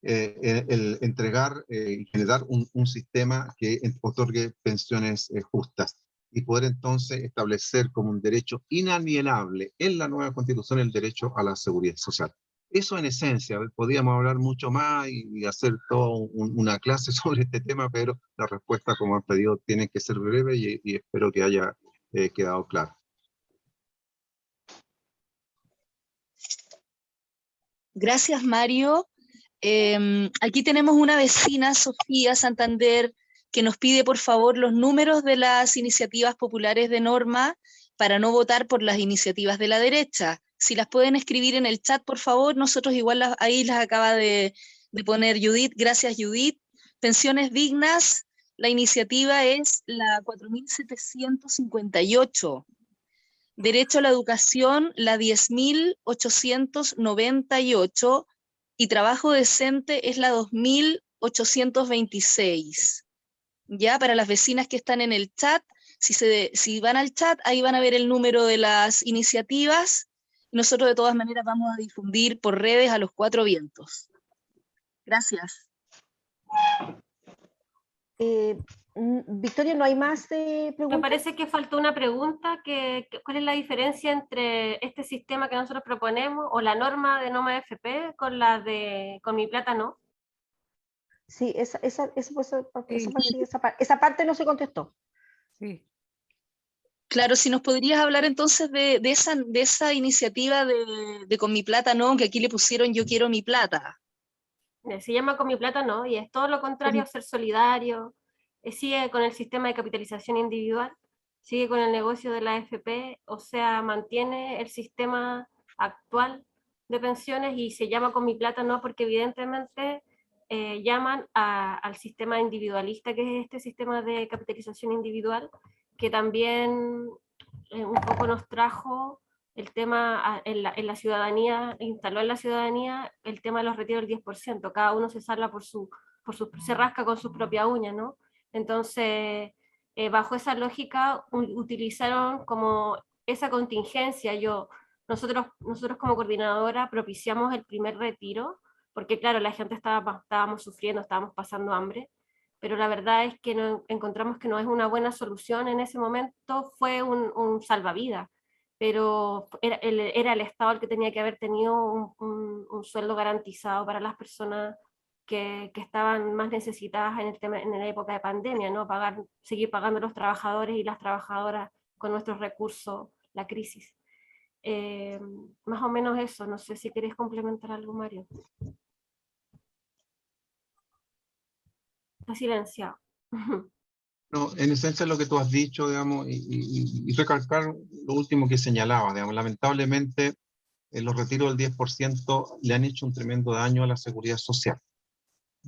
el entregar y generar un sistema que otorgue pensiones justas y poder entonces establecer como un derecho inalienable en la nueva Constitución el derecho a la seguridad social. Eso en esencia, podríamos hablar mucho más y hacer toda una clase sobre este tema, pero la respuesta, como han pedido, tiene que ser breve y espero que haya quedado claro. Gracias, Mario. Aquí tenemos una vecina, Sofía Santander, que nos pide por favor los números de las iniciativas populares de norma para no votar por las iniciativas de la derecha. Si las pueden escribir en el chat, por favor, nosotros igual ahí las acaba de poner Judith. Gracias, Judith. Pensiones dignas, la iniciativa es la 4.758. Derecho a la educación, la 10.898. Y trabajo decente es la 2.826. Ya, para las vecinas que están en el chat, si van al chat, ahí van a ver el número de las iniciativas. Nosotros de todas maneras vamos a difundir por redes a los 4 vientos. Gracias. Victoria, ¿no hay más preguntas? Me parece que faltó una pregunta, ¿cuál es la diferencia entre este sistema que nosotros proponemos o la norma de NOMA FP con la de con Mi Plata No? Sí, esa parte no se contestó. Sí. Claro, si nos podrías hablar entonces de esa iniciativa de Con mi plata no, que aquí le pusieron Yo quiero mi plata. Se llama Con mi plata no, y es todo lo contrario a ser solidario, sigue con el sistema de capitalización individual, sigue con el negocio de la AFP, o sea, mantiene el sistema actual de pensiones y se llama Con mi plata no porque evidentemente llaman al sistema individualista, que es este sistema de capitalización individual, que también un poco nos trajo el tema en la ciudadanía, instaló en la ciudadanía el tema de los retiros del 10%, cada uno se salva se rasca con sus propias uñas, ¿no? Entonces, bajo esa lógica, utilizaron como esa contingencia, nosotros como coordinadora propiciamos el primer retiro, porque claro, la gente estábamos sufriendo, estábamos pasando hambre, pero la verdad es que encontramos que no es una buena solución en ese momento, fue un salvavidas, pero era el Estado el que tenía que haber tenido un sueldo garantizado para las personas que estaban más necesitadas en la época de pandemia, ¿no? Seguir pagando a los trabajadores y las trabajadoras con nuestros recursos, la crisis. Más o menos eso, no sé si querés complementar algo, Mario. Está silenciado. No, en esencia lo que tú has dicho, digamos, y recalcar lo último que señalaba, digamos, lamentablemente los retiros del 10% le han hecho un tremendo daño a la seguridad social.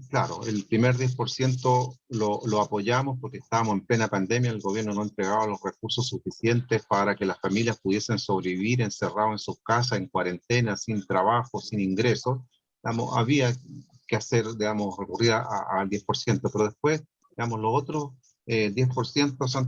Claro, el primer 10% lo apoyamos porque estábamos en plena pandemia, el gobierno no entregaba los recursos suficientes para que las familias pudiesen sobrevivir encerrados en sus casas, en cuarentena, sin trabajo, sin ingresos. Digamos, había que hacer, digamos, recurrir al 10%, pero después, digamos, los otros 10% se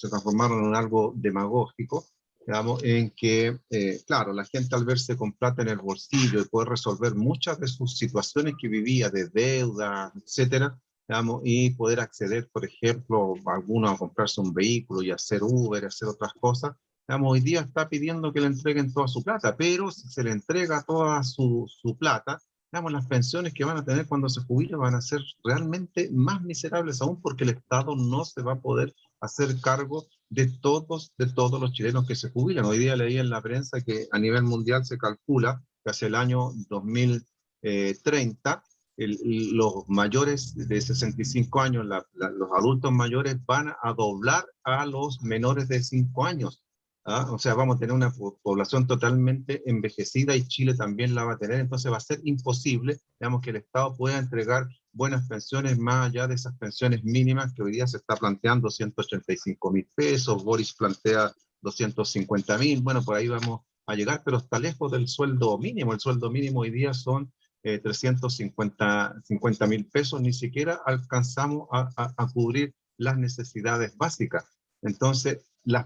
transformaron en algo demagógico, digamos, en que, claro, la gente al verse con plata en el bolsillo y poder resolver muchas de sus situaciones que vivía de deuda, etcétera, digamos, y poder acceder, por ejemplo, algunos a comprarse un vehículo y hacer Uber, hacer otras cosas, digamos, hoy día está pidiendo que le entreguen toda su plata, pero si se le entrega toda su plata, digamos, las pensiones que van a tener cuando se jubilen van a ser realmente más miserables aún porque el Estado no se va a poder hacer cargo de todos los chilenos que se jubilan. Hoy día leí en la prensa que a nivel mundial se calcula que hacia el año 2030 los mayores de 65 años, los adultos mayores van a doblar a los menores de 5 años. ¿Ah? O sea, vamos a tener una población totalmente envejecida y Chile también la va a tener, entonces va a ser imposible, digamos, que el Estado pueda entregar buenas pensiones más allá de esas pensiones mínimas que hoy día se está planteando 185.000 pesos, Boris plantea 250.000, bueno, por ahí vamos a llegar, pero está lejos del sueldo mínimo. El sueldo mínimo hoy día son 350.000 pesos, ni siquiera alcanzamos a cubrir las necesidades básicas. Entonces, las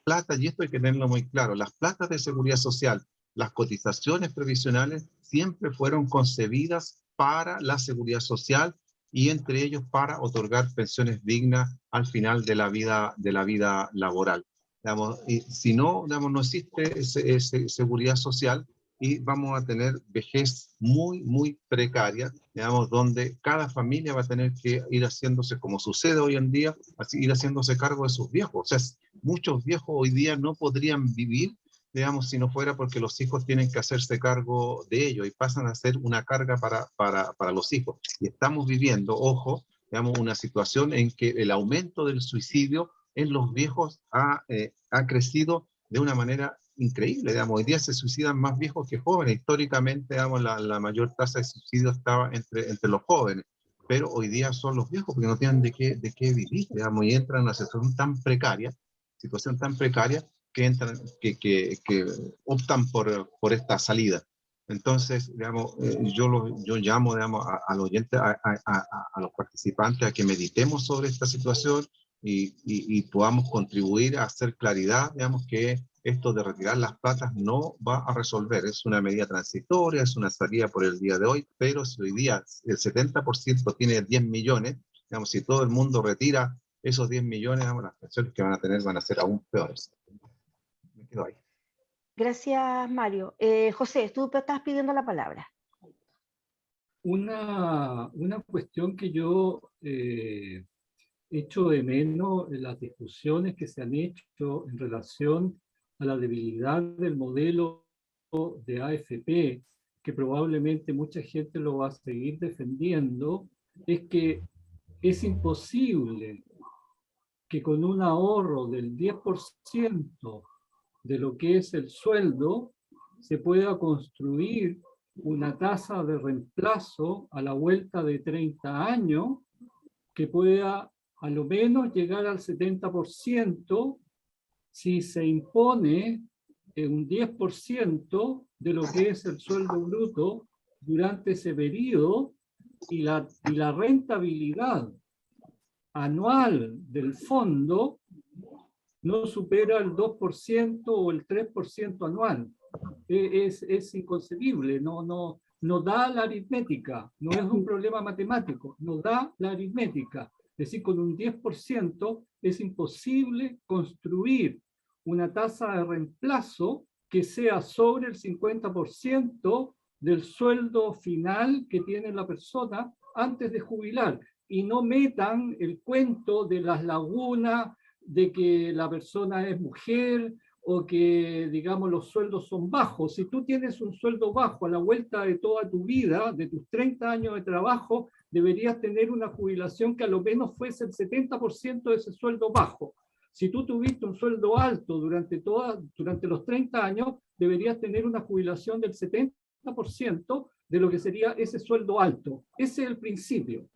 platas, y esto hay que tenerlo muy claro, las platas de seguridad social, las cotizaciones previsionales siempre fueron concebidas para la seguridad social y entre ellos para otorgar pensiones dignas al final de la vida laboral. Digamos, y si no, digamos, no existe esa seguridad social y vamos a tener vejez muy precaria, digamos, donde cada familia va a tener que ir haciéndose, como sucede hoy en día, así, ir haciéndose cargo de sus viejos. O sea, muchos viejos hoy día no podrían vivir, digamos, si no fuera porque los hijos tienen que hacerse cargo de ellos y pasan a ser una carga para los hijos. Y estamos viviendo, ojo, digamos, una situación en que el aumento del suicidio en los viejos ha crecido de una manera increíble. Digamos, hoy día se suicidan más viejos que jóvenes. Históricamente, digamos, la mayor tasa de suicidio estaba entre los jóvenes, pero hoy día son los viejos porque no tienen de qué vivir, digamos, y entran en una situación tan precaria que entran, que optan por esta salida. Entonces, digamos, yo llamo, digamos, al oyente, a los participantes a que meditemos sobre esta situación y podamos contribuir a hacer claridad, digamos, que esto de retirar las platas no va a resolver. Es una medida transitoria, es una salida por el día de hoy, pero si hoy día el 70% tiene 10 millones, digamos, si todo el mundo retira esos 10 millones, digamos, las pensiones que van a tener van a ser aún peores. Me quedo ahí. Gracias, Mario. José, tú estás pidiendo la palabra. Una cuestión que yo echo de menos las discusiones que se han hecho en relación a la debilidad del modelo de AFP, que probablemente mucha gente lo va a seguir defendiendo, es que es imposible que con un ahorro del 10% de lo que es el sueldo se pueda construir una tasa de reemplazo a la vuelta de 30 años que pueda a lo menos llegar al 70% si se impone un 10% de lo que es el sueldo bruto durante ese periodo y la rentabilidad anual del fondo no supera el 2% o el 3% anual. Es inconcebible, no da la aritmética, no es un problema matemático, no da la aritmética. Es decir, con un 10% es imposible construir una tasa de reemplazo que sea sobre el 50% del sueldo final que tiene la persona antes de jubilar. Y no metan el cuento de las lagunas, de que la persona es mujer, o que, digamos, los sueldos son bajos. Si tú tienes un sueldo bajo a la vuelta de toda tu vida, de tus 30 años de trabajo, deberías tener una jubilación que a lo menos fuese el 70% de ese sueldo bajo. Si tú tuviste un sueldo alto durante los 30 años, deberías tener una jubilación del 70% de lo que sería ese sueldo alto. Ese es el principio.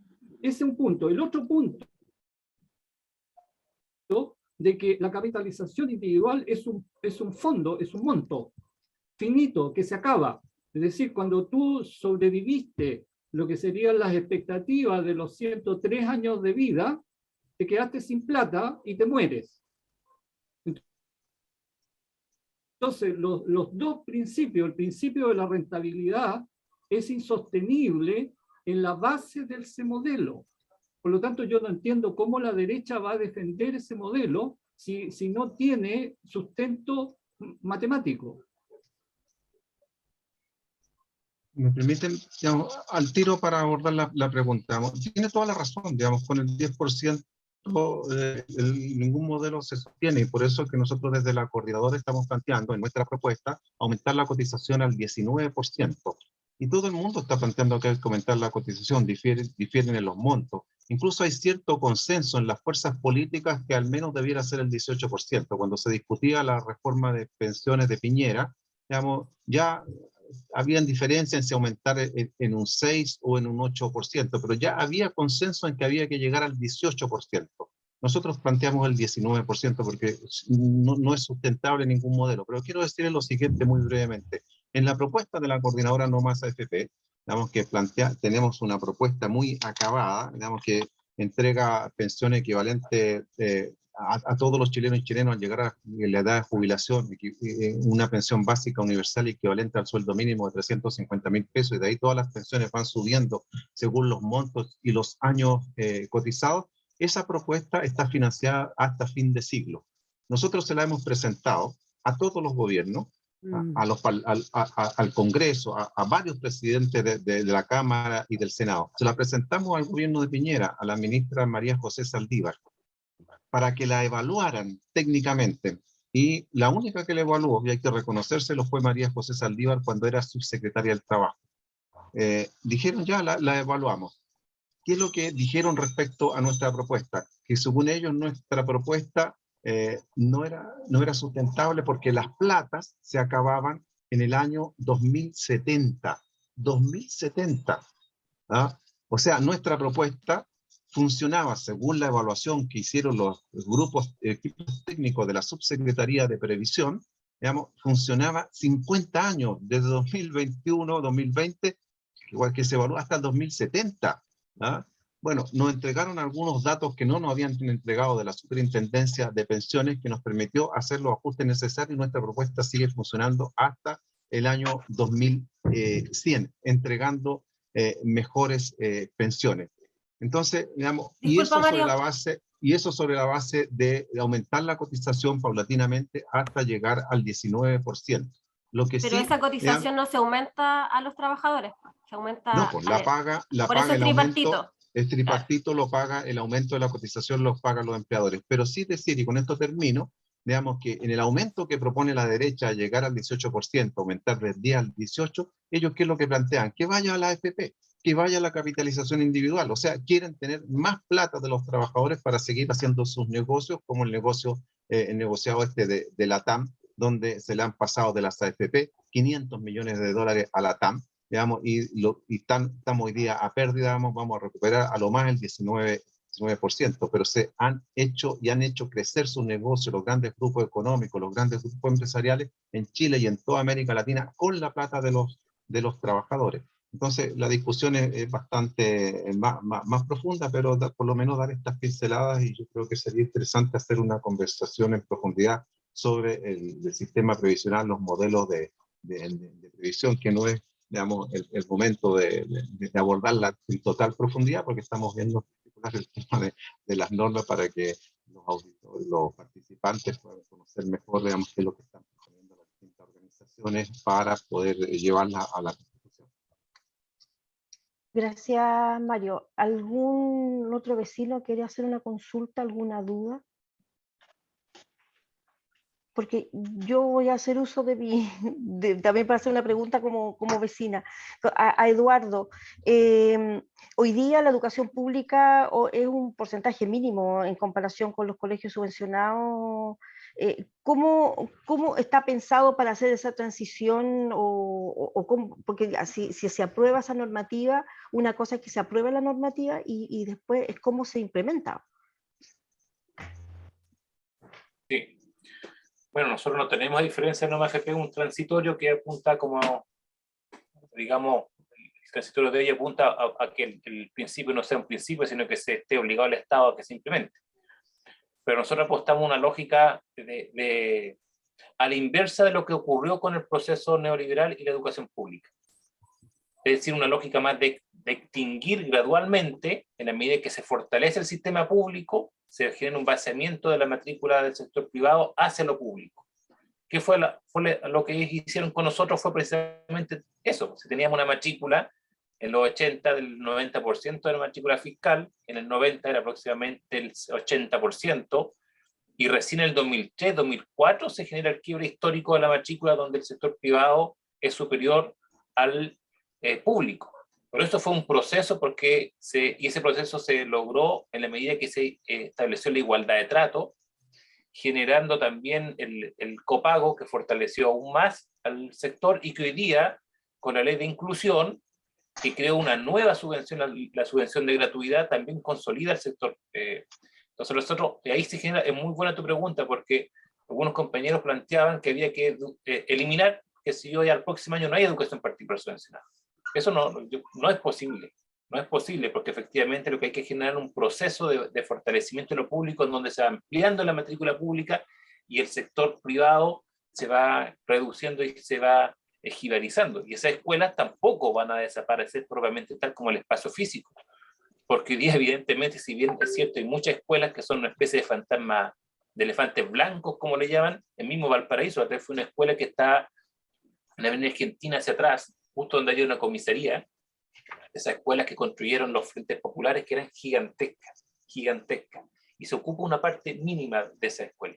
Ese es un punto. El otro punto de que la capitalización individual es un fondo, es un monto finito que se acaba. Es decir, cuando tú sobreviviste lo que serían las expectativas de los 103 años de vida, te quedaste sin plata y te mueres. Entonces, los dos principios, el principio de la rentabilidad es insostenible en la base de ese modelo. Por lo tanto, yo no entiendo cómo la derecha va a defender ese modelo si no tiene sustento matemático. Me permiten, digamos, al tiro para abordar la pregunta. Tiene toda la razón, digamos, con el 10% ningún modelo se sostiene, y por eso es que nosotros desde la coordinadora estamos planteando en nuestra propuesta aumentar la cotización al 19%. Y todo el mundo está planteando que hay que aumentar la cotización, difieren en los montos. Incluso hay cierto consenso en las fuerzas políticas que al menos debiera ser el 18%. Cuando se discutía la reforma de pensiones de Piñera, digamos, ya habían diferencias en si aumentar en un 6 o en un 8%, pero ya había consenso en que había que llegar al 18%. Nosotros planteamos el 19% porque no es sustentable ningún modelo. Pero quiero decirles lo siguiente muy brevemente. En la propuesta de la coordinadora No Más AFP, digamos que tenemos una propuesta muy acabada, digamos que entrega pensión equivalente a todos los chilenos y chilenas al llegar a la edad de jubilación, una pensión básica universal equivalente al sueldo mínimo de 350.000 pesos, y de ahí todas las pensiones van subiendo según los montos y los años cotizados. Esa propuesta está financiada hasta fin de siglo. Nosotros se la hemos presentado a todos los gobiernos, al Congreso, a varios presidentes de la Cámara y del Senado. Se la presentamos al gobierno de Piñera, a la ministra María José Saldívar, para que la evaluaran técnicamente. Y la única que la evaluó, y hay que reconocérselo, fue María José Saldívar cuando era subsecretaria del Trabajo. Dijeron ya, la evaluamos. ¿Qué es lo que dijeron respecto a nuestra propuesta? Que según ellos nuestra propuesta no era sustentable porque las platas se acababan en el año 2070. 2070. ¿Ah? O sea, nuestra propuesta funcionaba, según la evaluación que hicieron los equipos técnicos de la Subsecretaría de Previsión, digamos, funcionaba 50 años, desde 2021, 2020, igual que se evalúa hasta el 2070. ¿Ah? Bueno, nos entregaron algunos datos que no nos habían entregado de la Superintendencia de Pensiones, que nos permitió hacer los ajustes necesarios, y nuestra propuesta sigue funcionando hasta el año 2100, entregando mejores pensiones. Entonces, digamos, Disculpa, y eso sobre la base de aumentar la cotización paulatinamente hasta llegar al 19%. Pero esa cotización no se aumenta a los trabajadores, se aumenta. No, pues la paga por eso es el tripartito. aumento. El tripartito lo paga, el aumento de la cotización lo pagan los empleadores. Pero sí decir, y con esto termino, digamos que en el aumento que propone la derecha, llegar al 18%, aumentar del 10 al 18%, ellos ¿qué es lo que plantean? Que vaya a la AFP, que vaya a la capitalización individual. O sea, quieren tener más plata de los trabajadores para seguir haciendo sus negocios, como el negocio, el negociado de la TAM, donde se le han pasado de las AFP 500 millones de dólares a la TAM, digamos, estamos hoy día a pérdida, vamos a recuperar a lo más el 19%, pero se han hecho crecer sus negocios, los grandes grupos económicos, los grandes grupos empresariales en Chile y en toda América Latina con la plata de los trabajadores. Entonces, la discusión es bastante más profunda, pero por lo menos dar estas pinceladas, y yo creo que sería interesante hacer una conversación en profundidad sobre el sistema previsional, los modelos de previsión, que no es, digamos, el momento de abordarla en total profundidad, porque estamos viendo el tema de las normas para que los auditores, los participantes puedan conocer mejor, digamos, qué es lo que están proponiendo las distintas organizaciones para poder llevarla a la Constitución. Gracias, Mario. ¿Algún otro vecino quiere hacer una consulta, alguna duda? Porque yo voy a hacer uso de también para hacer una pregunta como vecina. A Eduardo, hoy día la educación pública es un porcentaje mínimo en comparación con los colegios subvencionados. ¿Cómo está pensado para hacer esa transición? Porque si se aprueba esa normativa, una cosa es que se apruebe la normativa y después es cómo se implementa. Sí. Bueno, nosotros no tenemos, a diferencia de Noma FP, un transitorio que apunta como, digamos, el transitorio de ella apunta a que el principio no sea un principio, sino que se esté obligado al Estado a que se implemente. Pero nosotros apostamos una lógica a la inversa de lo que ocurrió con el proceso neoliberal y la educación pública. Es decir, una lógica más de extinguir gradualmente, en la medida que se fortalece el sistema público, se genera un vaciamiento de la matrícula del sector privado hacia lo público. ¿Qué fue lo que ellos hicieron con nosotros? Fue precisamente eso. Si teníamos una matrícula en los 80 del 90% de la matrícula fiscal, en el 90 era aproximadamente el 80%, y recién en el 2003, 2004 se genera el quiebre histórico de la matrícula, donde el sector privado es superior al público. Por eso fue un proceso, y ese proceso se logró en la medida que se estableció la igualdad de trato, generando también el copago, que fortaleció aún más al sector, y que hoy día, con la ley de inclusión, que creó una nueva subvención, la subvención de gratuidad, también consolida el sector. Entonces nosotros, ahí se genera, es muy buena tu pregunta, porque algunos compañeros planteaban que había que eliminar, que si hoy al próximo año no hay educación particular subvencionada. Eso no es posible. No es posible, porque efectivamente lo que hay que generar es un proceso de fortalecimiento de lo público, en donde se va ampliando la matrícula pública y el sector privado se va reduciendo y se va ejibarizando. Y esas escuelas tampoco van a desaparecer propiamente tal como el espacio físico. Porque hoy día, evidentemente, si bien es cierto, hay muchas escuelas que son una especie de fantasma, de elefantes blancos, como le llaman, el mismo Valparaíso, atrás fue una escuela que está en la avenida Argentina hacia atrás, justo donde hay una comisaría, esas escuelas que construyeron los frentes populares, que eran gigantescas, y se ocupa una parte mínima de esa escuela.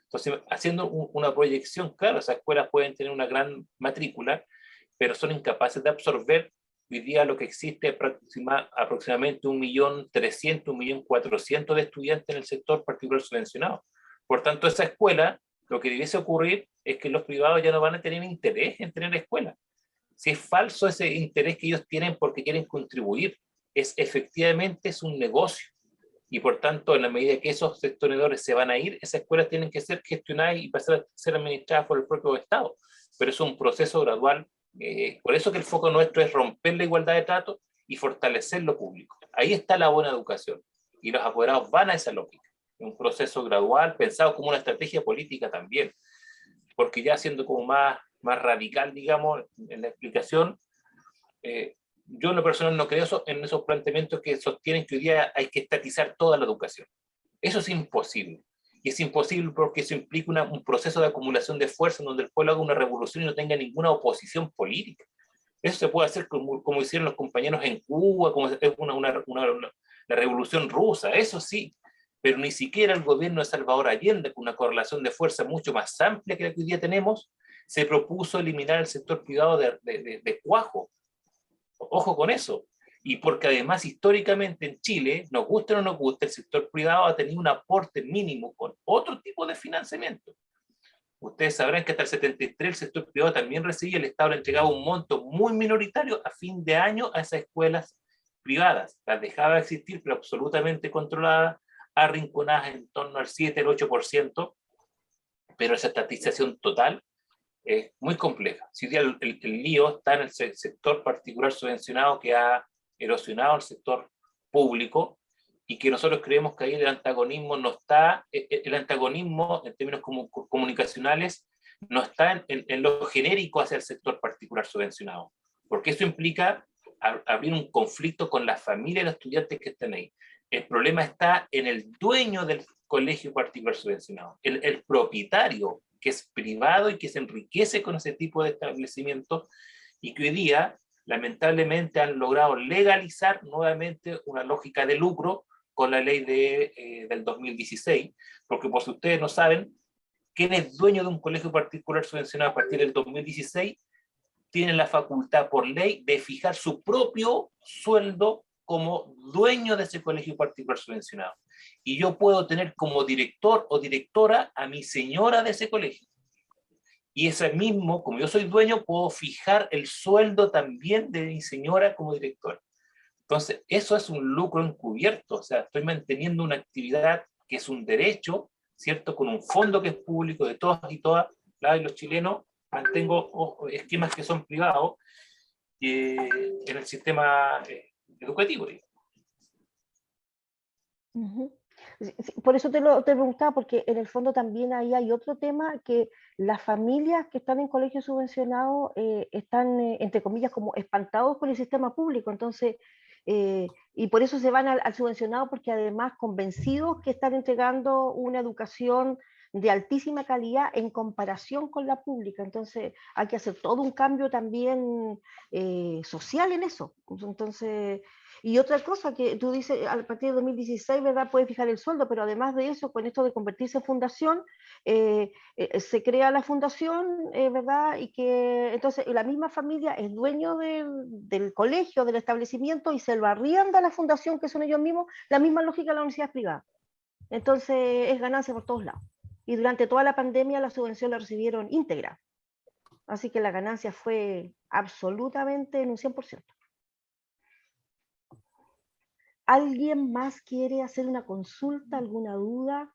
Entonces, haciendo una proyección, claro, esas escuelas pueden tener una gran matrícula, pero son incapaces de absorber hoy día lo que existe aproximadamente 1.300.000, 1.400.000 de estudiantes en el sector particular subvencionado. Por tanto, esa escuela, lo que debiese ocurrir es que los privados ya no van a tener interés en tener escuelas. Si es falso ese interés que ellos tienen porque quieren contribuir, efectivamente es un negocio. Y por tanto, en la medida que esos sectores se van a ir, esas escuelas tienen que ser gestionadas y pasar a ser administradas por el propio Estado. Pero es un proceso gradual. Por eso que el foco nuestro es romper la igualdad de trato y fortalecer lo público. Ahí está la buena educación. Y los apoderados van a esa lógica. Es un proceso gradual, pensado como una estrategia política también. Porque ya siendo como más radical, digamos, en la explicación, yo en lo personal no creo en esos planteamientos que sostienen que hoy día hay que estatizar toda la educación. Eso es imposible. Y es imposible porque eso implica un proceso de acumulación de fuerza en donde el pueblo haga una revolución y no tenga ninguna oposición política. Eso se puede hacer como hicieron los compañeros en Cuba, como es la revolución rusa, eso sí, pero ni siquiera el gobierno de Salvador Allende, con una correlación de fuerza mucho más amplia que la que hoy día tenemos, se propuso eliminar el sector privado de cuajo. Ojo con eso. Y porque además históricamente en Chile, nos guste o no nos guste, el sector privado ha tenido un aporte mínimo con otro tipo de financiamiento. Ustedes sabrán que hasta el 73 el sector privado también recibía, el Estado le entregaba un monto muy minoritario a fin de año a esas escuelas privadas. Las dejaba de existir, pero absolutamente controladas, arrinconadas en torno al 7, el 8%, pero esa estatización total es muy compleja. Si hoy día el lío está en el sector particular subvencionado que ha erosionado el sector público, y que nosotros creemos que ahí el antagonismo no está, el antagonismo en términos comunicacionales no está en lo genérico hacia el sector particular subvencionado, porque eso implica abrir un conflicto con la familia y los estudiantes que están ahí. El problema está en el dueño del colegio particular subvencionado, el propietario, que es privado y que se enriquece con ese tipo de establecimientos, y que hoy día lamentablemente han logrado legalizar nuevamente una lógica de lucro con la ley del 2016, porque por si ustedes no saben, ¿quién es dueño de un colegio particular subvencionado a partir del 2016? Tienen la facultad por ley de fijar su propio sueldo como dueño de ese colegio particular subvencionado. Y yo puedo tener como director o directora a mi señora de ese colegio. Y ese mismo, como yo soy dueño, puedo fijar el sueldo también de mi señora como directora. Entonces, eso es un lucro encubierto, o sea, estoy manteniendo una actividad que es un derecho, ¿cierto? Con un fondo que es público de todas y todas, y los chilenos, mantengo esquemas que son privados en el sistema educativo. Por eso te preguntaba, porque en el fondo también ahí hay otro tema, que las familias que están en colegios subvencionados están, entre comillas, como espantados con el sistema público. Entonces, y por eso se van al subvencionado, porque además convencidos que están entregando una educación de altísima calidad en comparación con la pública. Entonces hay que hacer todo un cambio también social en eso. Entonces, y otra cosa que tú dices, a partir de 2016, ¿verdad? Puede fijar el sueldo, pero además de eso, con esto de convertirse en fundación, se crea la fundación, ¿verdad? Y que entonces la misma familia es dueño del colegio, del establecimiento, y se lo arrienda a la fundación, que son ellos mismos, la misma lógica de la universidad privada. Entonces es ganancia por todos lados. Y durante toda la pandemia la subvención la recibieron íntegra. Así que la ganancia fue absolutamente en un 100%. ¿Alguien más quiere hacer una consulta, alguna duda?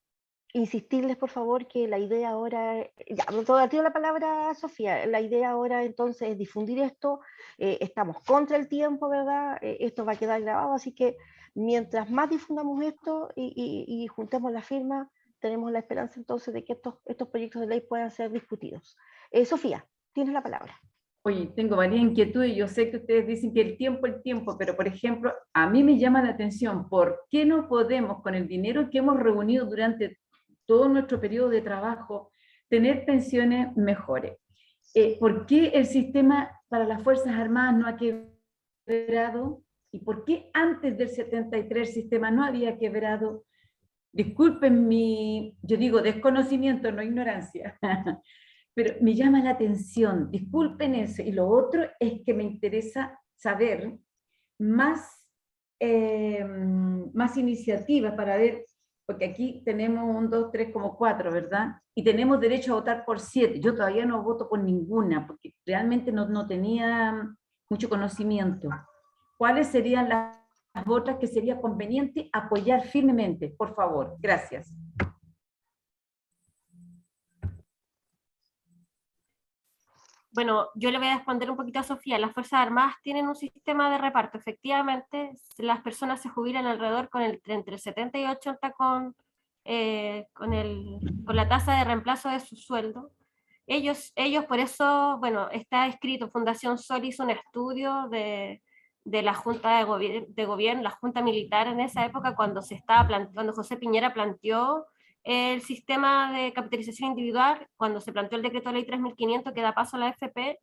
Insistirles, por favor, que la idea ahora, ya, tiene la palabra Sofía, la idea ahora entonces es difundir esto, estamos contra el tiempo, ¿verdad? Esto va a quedar grabado, así que mientras más difundamos esto y juntemos la firma, tenemos la esperanza entonces de que estos proyectos de ley puedan ser discutidos. Sofía, tienes la palabra. Oye, tengo varias inquietudes. Yo sé que ustedes dicen que el tiempo, pero por ejemplo, a mí me llama la atención, ¿por qué no podemos, con el dinero que hemos reunido durante todo nuestro periodo de trabajo, tener pensiones mejores? ¿Por qué el sistema para las Fuerzas Armadas no ha quebrado? ¿Y por qué antes del 73 el sistema no había quebrado? Disculpen yo digo desconocimiento, no ignorancia. Pero me llama la atención, disculpen eso. Y lo otro es que me interesa saber más iniciativas para ver, porque aquí tenemos 1, 2, 3, como 4, ¿verdad? Y tenemos derecho a votar por 7. Yo todavía no voto por ninguna, porque realmente no tenía mucho conocimiento. ¿Cuáles serían las otras que sería conveniente apoyar firmemente? Por favor, gracias. Bueno, yo le voy a responder un poquito a Sofía. Las Fuerzas Armadas tienen un sistema de reparto. Efectivamente, las personas se jubilan alrededor entre el 70 y 80 con la tasa de reemplazo de su sueldo. Ellos por eso, bueno, está escrito, Fundación Sol hizo un estudio de la Junta de Gobierno, la Junta Militar en esa época, cuando José Piñera planteó el sistema de capitalización individual, cuando se planteó el decreto de ley 3500 que da paso a la AFP,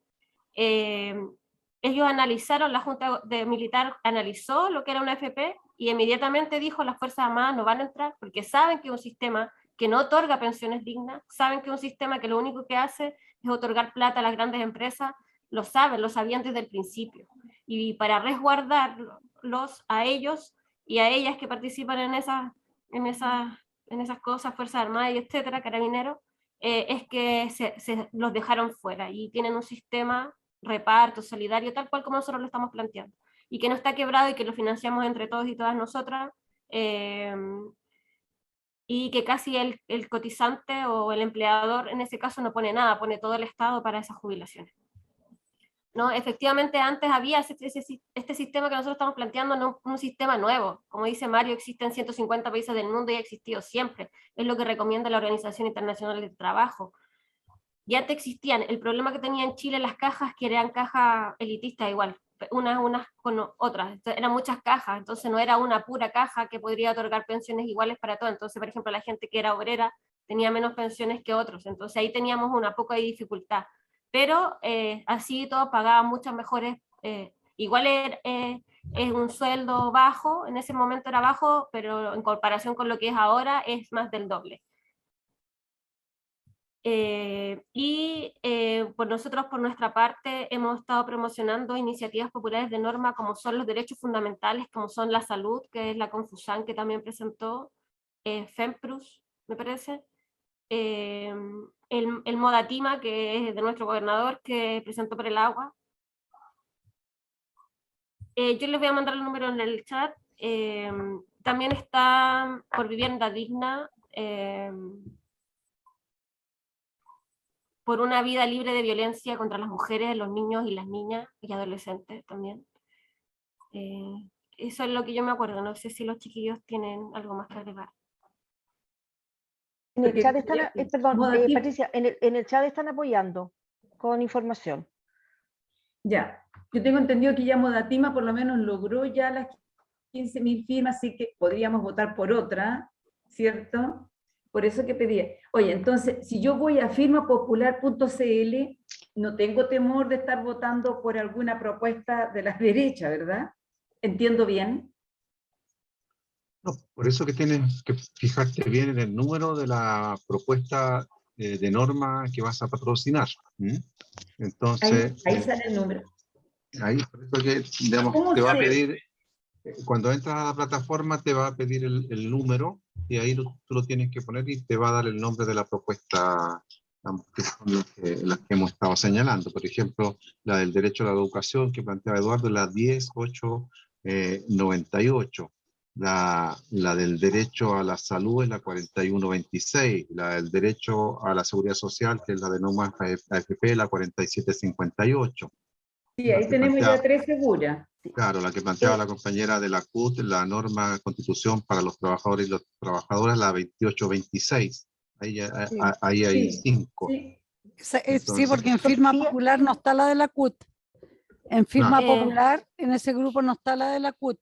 ellos analizaron, la Junta de Militar analizó lo que era una AFP y inmediatamente dijo las Fuerzas Armadas no van a entrar porque saben que es un sistema que no otorga pensiones dignas, saben que es un sistema que lo único que hace es otorgar plata a las grandes empresas, lo saben, lo sabían desde el principio. Y para resguardarlos a ellos y a ellas que participan en esas cosas, Fuerzas Armadas y etcétera, Carabineros, es que se los dejaron fuera y tienen un sistema reparto solidario tal cual como nosotros lo estamos planteando y que no está quebrado y que lo financiamos entre todos y todas nosotras, y que casi el cotizante o el empleador en ese caso no pone nada, pone todo el Estado para esas jubilaciones. ¿No? Efectivamente antes había este sistema que nosotros estamos planteando, no un sistema nuevo, como dice Mario, existe en 150 países del mundo y ha existido siempre, es lo que recomienda la Organización Internacional del Trabajo. Ya antes existían, el problema que tenía en Chile las cajas, que eran cajas elitistas igual, unas con otras, eran muchas cajas, entonces no era una pura caja que podría otorgar pensiones iguales para todos, entonces por ejemplo la gente que era obrera tenía menos pensiones que otros, entonces ahí teníamos una poca de dificultad, pero así todos pagaban muchas mejores, igual es un sueldo bajo, en ese momento era bajo, pero en comparación con lo que es ahora es más del doble. Pues nosotros por nuestra parte hemos estado promocionando iniciativas populares de norma como son los derechos fundamentales, como son la salud, que es la Confusan que también presentó, FEMPRUS, me parece, el Modatima, que es de nuestro gobernador, que presentó por el agua. Yo les voy a mandar el número en el chat. También está por vivienda digna, por una vida libre de violencia contra las mujeres, los niños y las niñas y adolescentes también. Eso es lo que yo me acuerdo, no sé si los chiquillos tienen algo más que agregar. En el Porque chat están, perdón, Modatima- Patricia, en el chat están apoyando con información. Ya, yo tengo entendido que ya Modatima por lo menos logró ya las 15.000 firmas, así que podríamos votar por otra, ¿cierto? Por eso que pedía. Oye, entonces, si yo voy a firmapopular.cl, no tengo temor de estar votando por alguna propuesta de la derecha, ¿verdad? ¿Entiendo bien? No, por eso que tienes que fijarte bien en el número de la propuesta de norma que vas a patrocinar. Entonces, Ahí sale el número. ahí, por eso que, digamos, ¿Cómo te va a sé? pedir, cuando entras a la plataforma te va a pedir el número y ahí tú lo tienes que poner y te va a dar el nombre de la propuesta, que son las que hemos estado señalando. Por ejemplo, la del derecho a la educación que planteaba Eduardo, la 10.898. La del derecho a la salud es la 4126, la del derecho a la seguridad social, que es la de no más AFP, la 4758. Sí, ahí tenemos ya 3 seguras. Claro, la que planteaba la compañera de la CUT, la norma Constitución para los trabajadores y las trabajadoras, la 2826. Ahí, ahí hay 5. Sí. Sí, porque en firma popular no está la de la CUT. En firma popular, en ese grupo no está la de la CUT.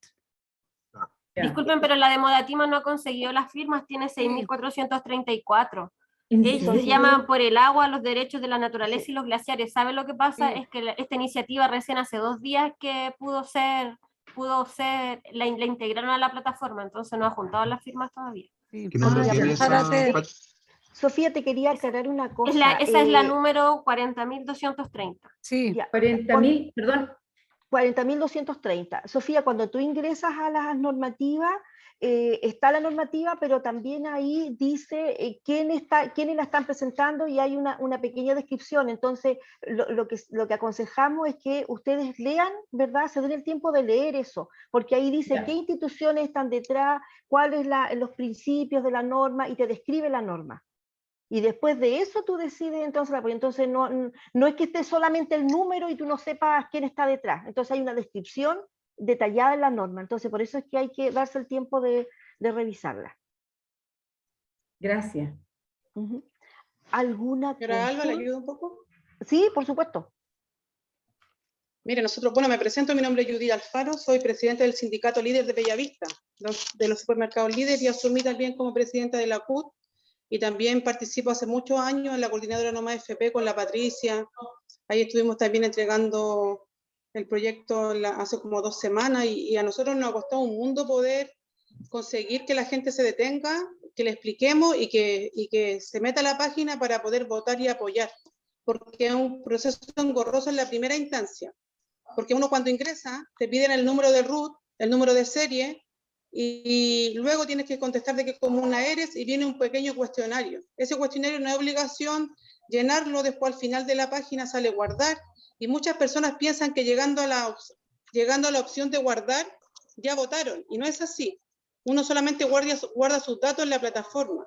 Disculpen, pero la de Modatima no ha conseguido las firmas, tiene 6.434. Ellos se llaman por el agua, los derechos de la naturaleza y los glaciares. ¿Saben lo que pasa? Es que esta iniciativa recién hace 2 días que la integraron a la plataforma, entonces no ha juntado las firmas todavía. ¿Qué nombre tiene esa? Sofía, te quería aclarar una cosa. Esa es la número 40.230. Sí, 40.000, perdón. 40.230. Sofía, cuando tú ingresas a las normativas, está la normativa, pero también ahí dice quiénes la están presentando y hay una pequeña descripción. Entonces, lo que aconsejamos es que ustedes lean, ¿verdad? Se den el tiempo de leer eso, porque ahí dice qué instituciones están detrás, cuáles los principios de la norma y te describe la norma. Y después de eso tú decides entonces, entonces no es que esté solamente el número y tú no sepas quién está detrás. Entonces hay una descripción detallada en la norma. Entonces por eso es que hay que darse el tiempo de revisarla. Gracias. ¿Alguna Señora Alba, ¿le ayudo un poco? Sí, por supuesto. Mire, nosotros, bueno, me presento, mi nombre es Judith Alfaro, soy presidenta del sindicato líder de Bellavista, de los supermercados líder, y asumí también como presidenta de la CUT, y también participo hace muchos años en la coordinadora No Más FP con la Patricia. Ahí estuvimos también entregando el proyecto hace como 2 semanas y a nosotros nos ha costado un mundo poder conseguir que la gente se detenga, que le expliquemos y que se meta a la página para poder votar y apoyar, porque es un proceso engorroso en la primera instancia, porque uno cuando ingresa te piden el número de RUT, el número de serie, y luego tienes que contestar de qué comuna eres y viene un pequeño cuestionario. Ese cuestionario no es obligación llenarlo, después al final de la página sale guardar, y muchas personas piensan que llegando a la opción de guardar ya votaron, y no es así. Uno solamente guarda sus datos en la plataforma.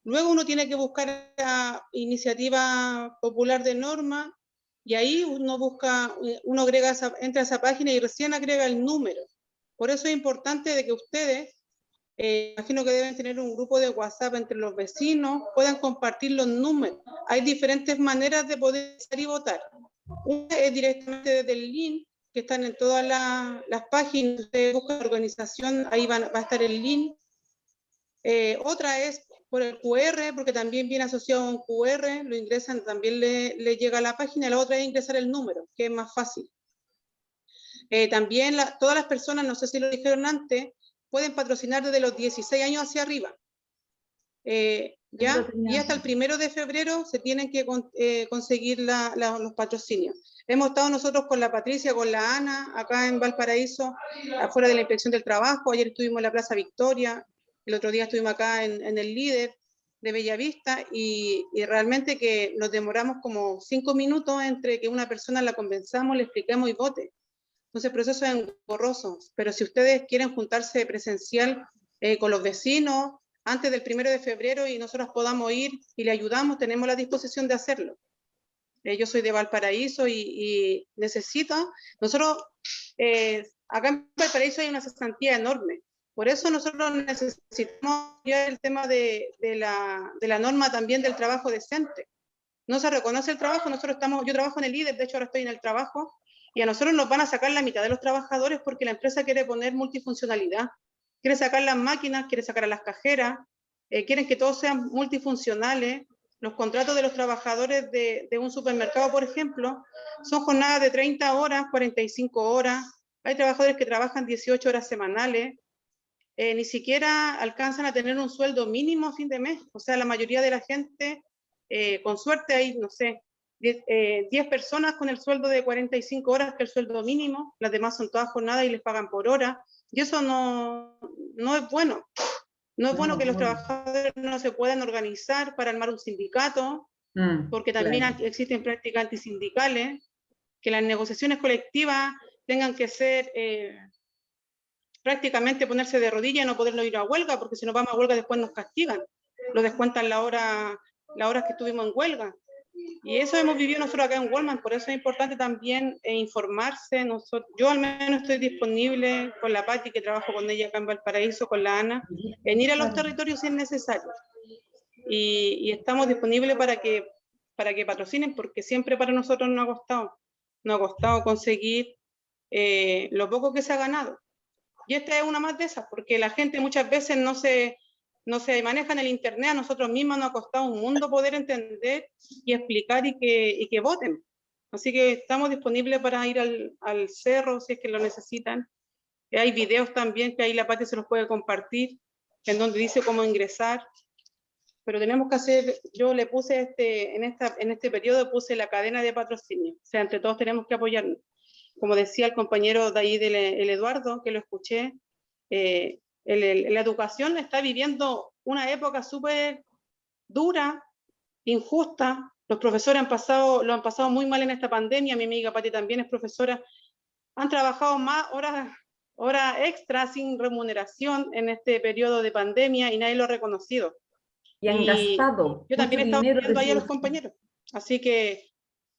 Luego uno tiene que buscar la iniciativa popular de norma, y ahí uno entra a esa página y recién agrega el número. Por eso es importante de que ustedes, imagino que deben tener un grupo de WhatsApp entre los vecinos, puedan compartir los números. Hay diferentes maneras de poder ir y votar. Una es directamente desde el link, que están en todas las páginas. Usted busca la organización, ahí va a estar el link. Otra es por el QR, porque también viene asociado a un QR, lo ingresan, también le llega a la página. La otra es ingresar el número, que es más fácil. También todas las personas, no sé si lo dijeron antes, pueden patrocinar desde los 16 años hacia arriba. Y hasta el 1 de febrero se tienen que conseguir los patrocinios. Hemos estado nosotros con la Patricia, con la Ana, acá en Valparaíso, afuera de la Inspección del Trabajo. Ayer estuvimos en la Plaza Victoria, el otro día estuvimos acá en el Líder de Bellavista, y realmente que nos demoramos como 5 minutos entre que una persona la convenzamos, le expliquemos y vote. Entonces el proceso es engorroso, pero si ustedes quieren juntarse presencial con los vecinos antes del 1 de febrero y nosotros podamos ir y le ayudamos, tenemos la disposición de hacerlo. Yo soy de Valparaíso y nosotros acá en Valparaíso hay una cesantía enorme, por eso nosotros necesitamos ya el tema de la norma también del trabajo decente. No se reconoce el trabajo, yo trabajo en el Líder, de hecho ahora estoy en el trabajo, y a nosotros nos van a sacar la mitad de los trabajadores porque la empresa quiere poner multifuncionalidad, quiere sacar las máquinas, quiere sacar a las cajeras, quieren que todos sean multifuncionales. Los contratos de los trabajadores de un supermercado, por ejemplo, son jornadas de 30 horas, 45 horas, hay trabajadores que trabajan 18 horas semanales, ni siquiera alcanzan a tener un sueldo mínimo a fin de mes, o sea, la mayoría de la gente, con suerte hay, no sé, 10 personas con el sueldo de 45 horas, que es el sueldo mínimo, las demás son todas jornadas y les pagan por hora, y eso no es bueno. No es bueno que los trabajadores no se puedan organizar para armar un sindicato, porque también existen prácticas antisindicales, que las negociaciones colectivas tengan que ser prácticamente ponerse de rodillas y no poderlo ir a huelga, porque si no vamos a huelga después nos castigan, lo descuentan las horas que estuvimos en huelga. Y eso hemos vivido nosotros acá en Walmart, por eso es importante también informarse. Yo al menos estoy disponible con la Pati, que trabajo con ella acá en Valparaíso, con la Ana, en ir a los territorios si es necesario. Y estamos disponibles para que patrocinen, porque siempre para nosotros nos ha costado conseguir lo poco que se ha ganado. Y esta es una más de esas, porque la gente muchas veces no se maneja en el internet. A nosotros mismos nos ha costado un mundo poder entender y explicar y que voten. Así que estamos disponibles para ir al cerro si es que lo necesitan. Hay videos también que ahí la Pati se los puede compartir, en donde dice cómo ingresar. Pero tenemos que hacer, yo le puse en este periodo puse la cadena de patrocinio. O sea, entre todos tenemos que apoyarnos. Como decía el compañero de ahí, el Eduardo, que lo escuché, la educación está viviendo una época súper dura, injusta. Los profesores lo han pasado muy mal en esta pandemia. Mi amiga Pati también es profesora. Han trabajado más horas extra sin remuneración en este periodo de pandemia y nadie lo ha reconocido. Y han gastado. Yo también he estado viendo ahí a los compañeros. Así que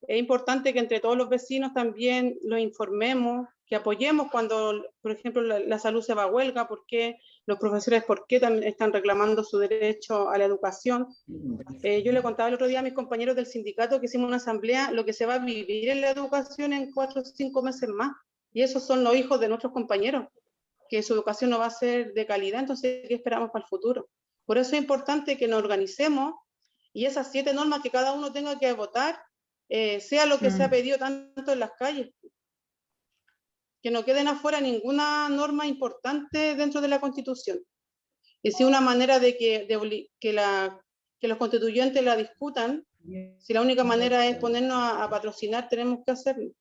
es importante que entre todos los vecinos también los informemos, que apoyemos cuando, por ejemplo, la salud se va a huelga, porque los profesores, ¿por qué están reclamando su derecho a la educación? Yo le contaba el otro día a mis compañeros del sindicato que hicimos una asamblea, lo que se va a vivir en la educación en 4 o 5 meses más, y esos son los hijos de nuestros compañeros, que su educación no va a ser de calidad. Entonces, ¿qué esperamos para el futuro? Por eso es importante que nos organicemos y esas 7 normas que cada uno tenga que votar, sea lo que se ha pedido tanto en las calles. que no queden afuera ninguna norma importante dentro de la Constitución. Y sí una manera de que los constituyentes la discutan. Si la única manera es ponernos a patrocinar, tenemos que hacerlo.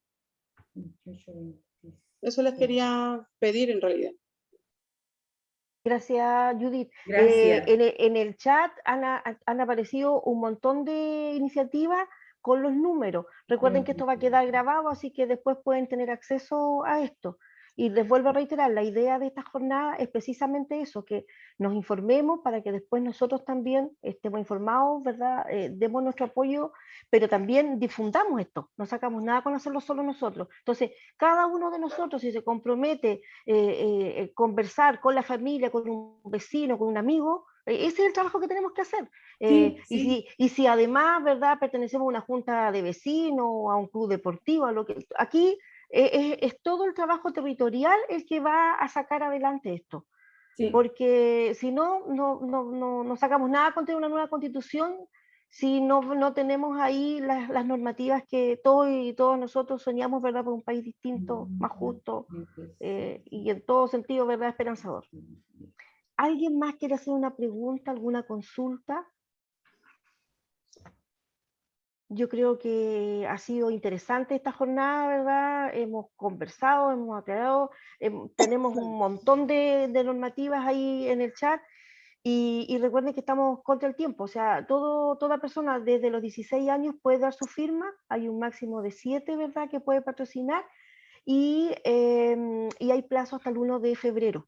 Eso les quería pedir en realidad. Gracias, Judith. Gracias. En el chat han aparecido un montón de iniciativas con los números. Recuerden que esto va a quedar grabado, así que después pueden tener acceso a esto. Y les vuelvo a reiterar, la idea de esta jornada es precisamente eso, que nos informemos para que después nosotros también estemos informados, ¿verdad? Demos nuestro apoyo, pero también difundamos esto. No sacamos nada con hacerlo solo nosotros. Entonces, cada uno de nosotros, si se compromete conversar con la familia, con un vecino, con un amigo, ese es el trabajo que tenemos que hacer. Y si además, ¿verdad?, pertenecemos a una junta de vecinos, a un club deportivo, a lo que aquí es todo el trabajo territorial el que va a sacar adelante esto. Sí. Porque si no sacamos nada contra una nueva constitución, si no tenemos ahí las normativas que todos nosotros soñamos, ¿verdad?, por un país distinto, más justo, y en todo sentido, ¿verdad?, esperanzador. ¿Alguien más quiere hacer una pregunta, alguna consulta? Yo creo que ha sido interesante esta jornada, ¿verdad? Hemos conversado, hemos aclarado, tenemos un montón de normativas ahí en el chat y recuerden que estamos contra el tiempo, o sea, toda persona desde los 16 años puede dar su firma, hay un máximo de 7, ¿verdad?, que puede patrocinar y hay plazo hasta el 1 de febrero.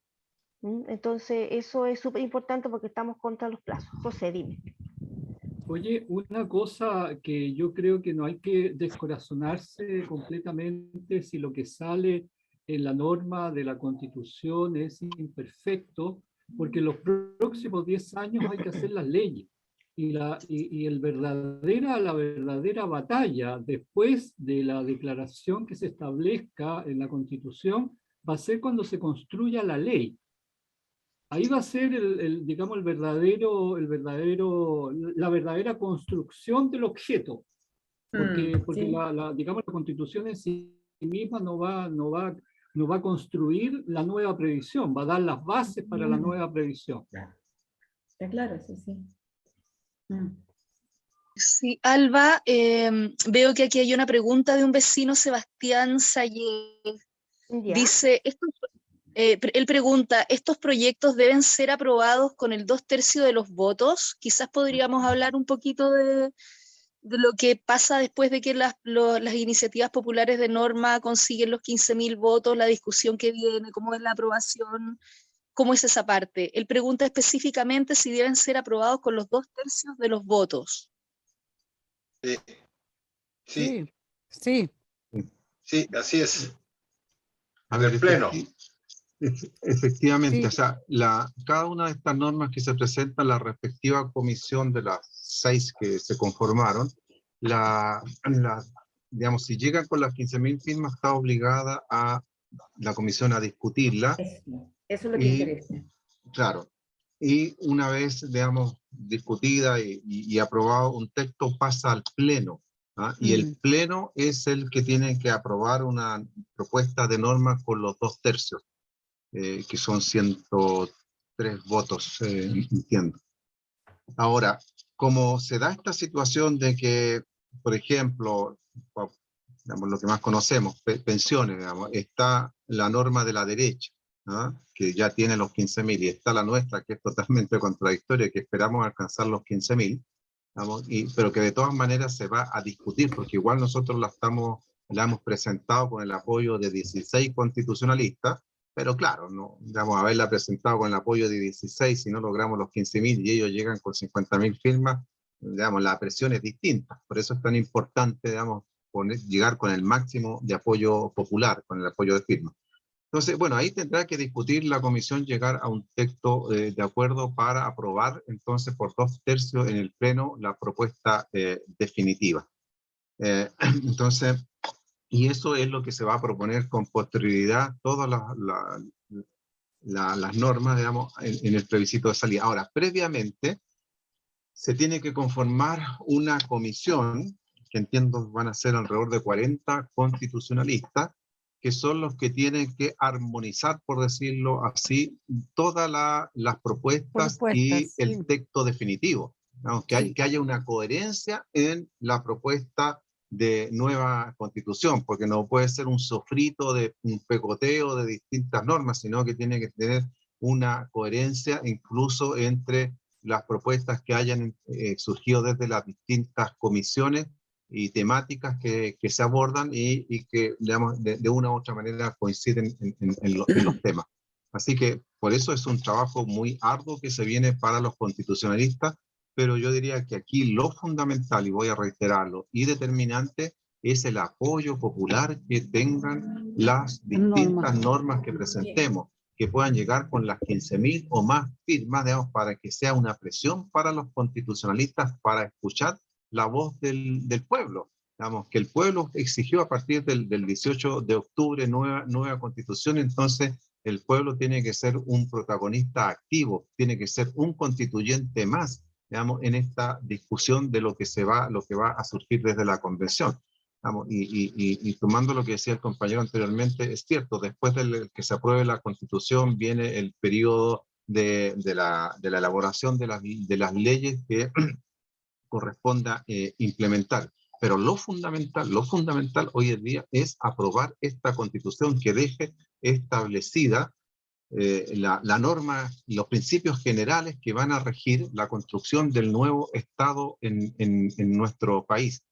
Entonces, eso es súper importante porque estamos contra los plazos. José, dime. Oye, una cosa que yo creo que no hay que descorazonarse completamente si lo que sale en la norma de la Constitución es imperfecto, porque en los próximos 10 años hay que hacer las leyes. Y la verdadera batalla después de la declaración que se establezca en la Constitución va a ser cuando se construya la ley. Ahí va a ser digamos, la verdadera construcción del objeto, porque Sí. digamos, la Constitución en sí misma no va a construir la nueva previsión, va a dar las bases para la nueva previsión. Está claro, sí, sí. Sí, Alba, veo que aquí hay una pregunta de un vecino, Sebastián Sayé. ¿Ya? Dice, él pregunta, ¿estos proyectos deben ser aprobados con el 2/3 de los votos? Quizás podríamos hablar un poquito de lo que pasa después de que las iniciativas populares de norma consiguen los 15.000 votos, la discusión que viene, cómo es la aprobación, cómo es esa parte. Él pregunta específicamente si deben ser aprobados con los 2/3 de los votos. Sí, Sí. sí, así es. A En ver, el pleno. Efectivamente, Sí. o sea, cada una de estas normas que se presentan, la respectiva comisión de las 6 que se conformaron, digamos, si llegan con las 15.000 firmas, está obligada a la comisión a discutirla. Eso es lo que interesa. Claro, y una vez, digamos, discutida y aprobado un texto, pasa al pleno. ¿Ah? Y el pleno es el que tiene que aprobar una propuesta de norma con los 2/3, que son 103 votos, entiendo. Ahora, como se da esta situación de que, por ejemplo, digamos, lo que más conocemos, pensiones, digamos, está la norma de la derecha, ¿no?, que ya tiene los 15.000, y está la nuestra, que es totalmente contradictoria, que esperamos alcanzar los 15.000, pero que de todas maneras se va a discutir, porque igual nosotros la hemos presentado con el apoyo de 16 constitucionalistas, pero claro, no vamos a haberla presentado con el apoyo de 16 si no logramos los 15.000 y ellos llegan con 50.000 firmas, digamos, la presión es distinta. Por eso es tan importante, digamos, llegar con el máximo de apoyo popular, con el apoyo de firmas. Entonces, bueno, ahí tendrá que discutir la comisión, llegar a un texto de acuerdo para aprobar, entonces, por 2/3 en el pleno la propuesta definitiva. Entonces, y eso es lo que se va a proponer con posterioridad, todas las normas, digamos, en el plebiscito de salida. Ahora, previamente, se tiene que conformar una comisión, que entiendo van a ser alrededor de 40 constitucionalistas, que son los que tienen que armonizar, por decirlo así, todas las propuestas y el sí. texto definitivo. Digamos, que haya una coherencia en la propuesta de nueva constitución, porque no puede ser un sofrito de un pegoteo de distintas normas, sino que tiene que tener una coherencia incluso entre las propuestas que hayan surgido desde las distintas comisiones y temáticas que se abordan y que, digamos, de una u otra manera coinciden en los temas. Así que por eso es un trabajo muy arduo que se viene para los constitucionalistas, pero yo diría que aquí lo fundamental, y voy a reiterarlo, y determinante, es el apoyo popular que tengan las distintas normas que presentemos, que puedan llegar con las 15.000 o más firmas, digamos, para que sea una presión para los constitucionalistas para escuchar la voz del pueblo. Digamos, que el pueblo exigió a partir del 18 de octubre nueva constitución, entonces el pueblo tiene que ser un protagonista activo, tiene que ser un constituyente más, digamos, en esta discusión de lo que va a surgir desde la convención. Digamos, y tomando lo que decía el compañero anteriormente, es cierto, después de que se apruebe la constitución viene el periodo de la elaboración de las leyes que corresponda implementar. Pero lo fundamental hoy en día es aprobar esta constitución que deje establecida la norma y los principios generales que van a regir la construcción del nuevo Estado en nuestro país.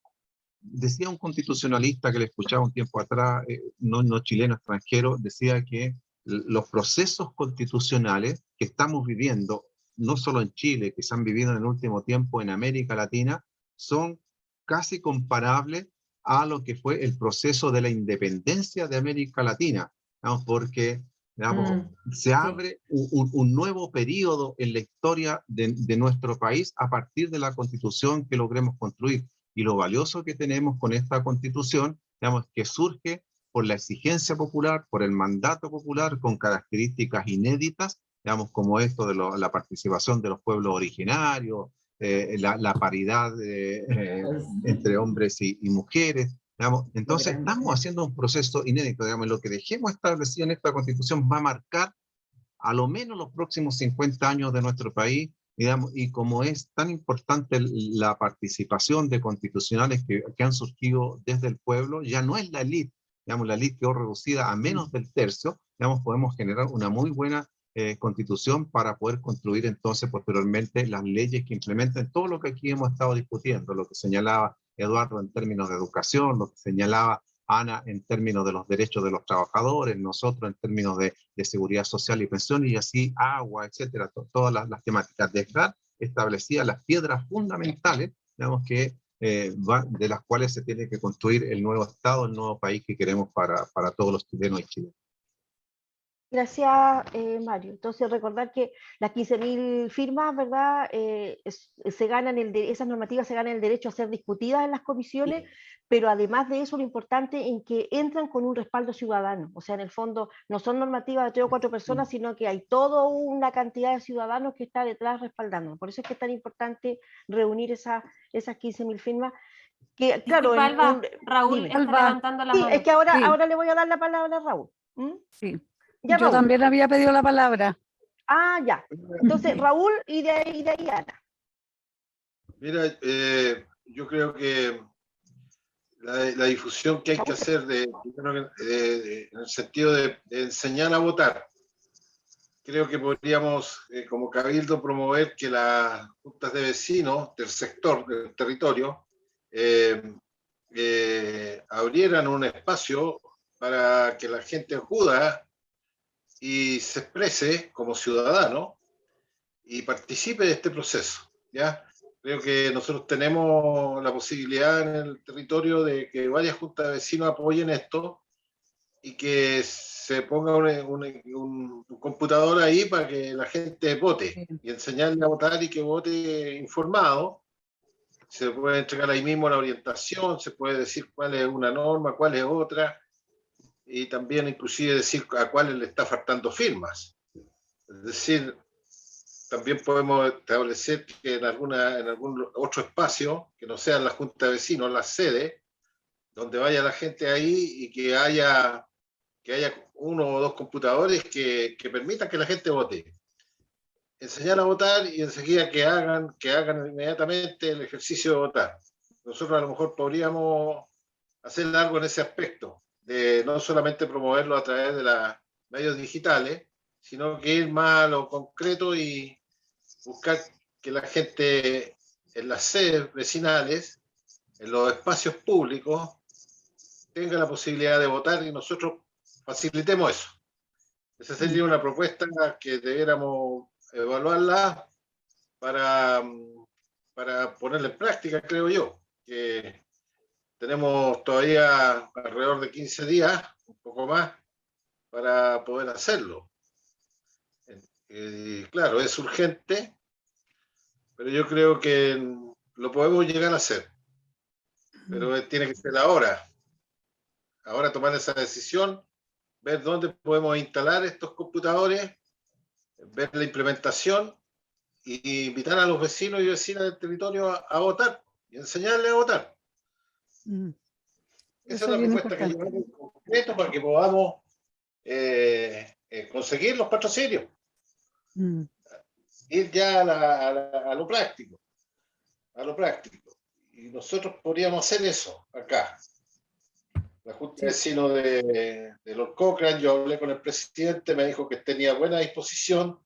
Decía un constitucionalista que le escuchaba un tiempo atrás, no chileno, extranjero, decía que los procesos constitucionales que estamos viviendo, no solo en Chile, que se han vivido en el último tiempo en América Latina, son casi comparables a lo que fue el proceso de la independencia de América Latina, ¿no? Porque digamos, se abre un nuevo periodo en la historia de nuestro país a partir de la constitución que logremos construir. Y lo valioso que tenemos con esta constitución, digamos, que surge por la exigencia popular, por el mandato popular, con características inéditas, digamos, como esto de la participación de los pueblos originarios, la paridad entre hombres y mujeres, digamos. Entonces estamos haciendo un proceso inédito, digamos, lo que dejemos establecido en esta constitución va a marcar a lo menos los próximos 50 años de nuestro país, digamos, y como es tan importante la participación de constitucionales que han surgido desde el pueblo, ya no es la élite, digamos, la élite quedó reducida a menos del tercio, digamos, podemos generar una muy buena constitución para poder construir entonces posteriormente las leyes que implementen todo lo que aquí hemos estado discutiendo, lo que señalaba Eduardo en términos de educación, lo que señalaba Ana en términos de los derechos de los trabajadores, nosotros en términos de seguridad social y pensiones, y así agua, etcétera, todas las temáticas. Dejar establecidas las piedras fundamentales, digamos, que de las cuales se tiene que construir el nuevo Estado, el nuevo país que queremos para todos los chilenos y chilenas. Gracias, Mario. Entonces, recordar que las 15.000 firmas, ¿verdad? Esas normativas se ganan el derecho a ser discutidas en las comisiones, pero además de eso, lo importante en que entran con un respaldo ciudadano. O sea, en el fondo, no son normativas de 3 o 4 personas, sino que hay toda una cantidad de ciudadanos que está detrás respaldando. Por eso es que es tan importante reunir esas 15.000 firmas. Que, claro, Alba, Raúl está levantando la mano. Sí, es que ahora le voy a dar la palabra a Raúl. Sí. Ya, yo Raúl. también había pedido la palabra. Ah, ya. Entonces, Raúl y de ahí Ana. Mira, yo creo que la difusión que hay que hacer en el sentido de enseñar a votar, creo que podríamos, como Cabildo, promover que las juntas de vecinos del sector, del territorio, abrieran un espacio para que la gente acuda y se exprese como ciudadano y participe de este proceso, ¿ya? Creo que nosotros tenemos la posibilidad en el territorio de que varias juntas de vecinos apoyen esto y que se ponga un computador ahí para que la gente vote y enseñarle a votar y que vote informado. Se puede entregar ahí mismo la orientación, se puede decir cuál es una norma, cuál es otra, y también inclusive decir a cuáles le está faltando firmas. Es decir, también podemos establecer que en algún otro espacio, que no sea la Junta de Vecinos, la sede, donde vaya la gente ahí y que haya que haya 1 o 2 computadores que permitan que la gente vote. Enseñar a votar y enseguida que hagan inmediatamente el ejercicio de votar. Nosotros a lo mejor podríamos hacer algo en ese aspecto, de no solamente promoverlo a través de los medios digitales, sino que ir más a lo concreto y buscar que la gente en las sedes vecinales, en los espacios públicos, tenga la posibilidad de votar y nosotros facilitemos eso. Esa sería una propuesta que debiéramos evaluarla para ponerla en práctica, creo yo, que tenemos todavía alrededor de 15 días, un poco más, para poder hacerlo. Claro, es urgente, pero yo creo que lo podemos llegar a hacer. Pero tiene que ser ahora. Ahora tomar esa decisión, ver dónde podemos instalar estos computadores, ver la implementación y invitar a los vecinos y vecinas del territorio a votar y enseñarles a votar. Esa es la propuesta que yo hago en concreto para que podamos conseguir los patrocinios. Ir ya a lo práctico. A lo práctico. Y nosotros podríamos hacer eso acá. La Junta de Vecinos de Lord Cochrane, yo hablé con el presidente, me dijo que tenía buena disposición.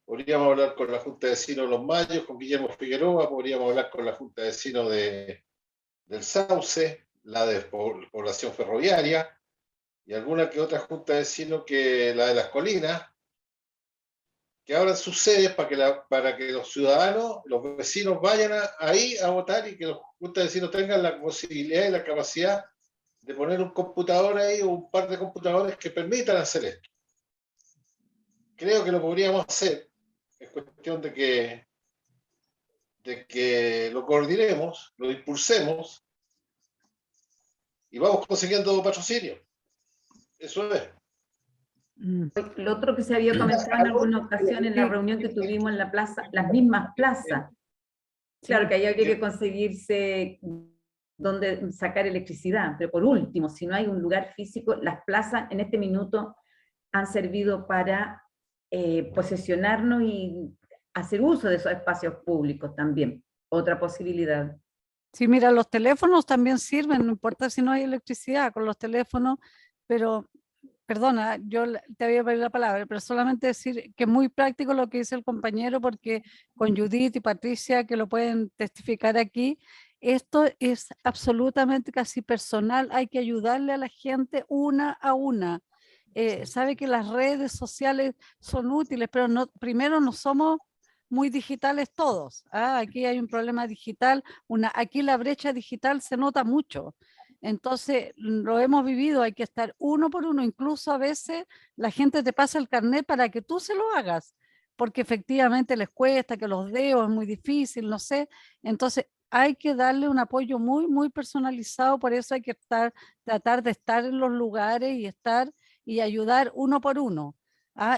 Podríamos hablar con la Junta de Vecinos de Los Mayos, con Guillermo Figueroa, podríamos hablar con la Junta de Vecinos del Sauce, la de Población Ferroviaria, y alguna que otra Junta de Vecinos que la de Las Colinas, que abran sus sedes para que los ciudadanos, los vecinos vayan ahí a votar y que los juntas de vecinos tengan la posibilidad y la capacidad de poner un computador ahí o un par de computadores que permitan hacer esto. Creo que lo podríamos hacer. Es cuestión de que lo coordinemos, lo impulsemos y vamos consiguiendo patrocinio. Eso es. Lo otro que se había comentado en alguna ocasión en la reunión que tuvimos en la plaza, las mismas plazas. Claro que ahí había que conseguirse donde sacar electricidad, pero por último, si no hay un lugar físico, las plazas en este minuto han servido para posesionarnos y hacer uso de esos espacios públicos también. Otra posibilidad. Sí, mira, los teléfonos también sirven, no importa si no hay electricidad con los teléfonos, pero, perdona, yo te había pedido la palabra, pero solamente decir que es muy práctico lo que dice el compañero, porque con Judith y Patricia, que lo pueden testificar aquí, esto es absolutamente casi personal, hay que ayudarle a la gente una a una. Sabe que las redes sociales son útiles, pero primero no somos muy digitales todos. Aquí hay un problema digital, aquí la brecha digital se nota mucho. Entonces, lo hemos vivido, hay que estar uno por uno, incluso a veces la gente te pasa el carnet para que tú se lo hagas, porque efectivamente les cuesta, que los dedos es muy difícil, no sé. Entonces, hay que darle un apoyo muy, muy personalizado, por eso hay que tratar de estar en los lugares y ayudar uno por uno.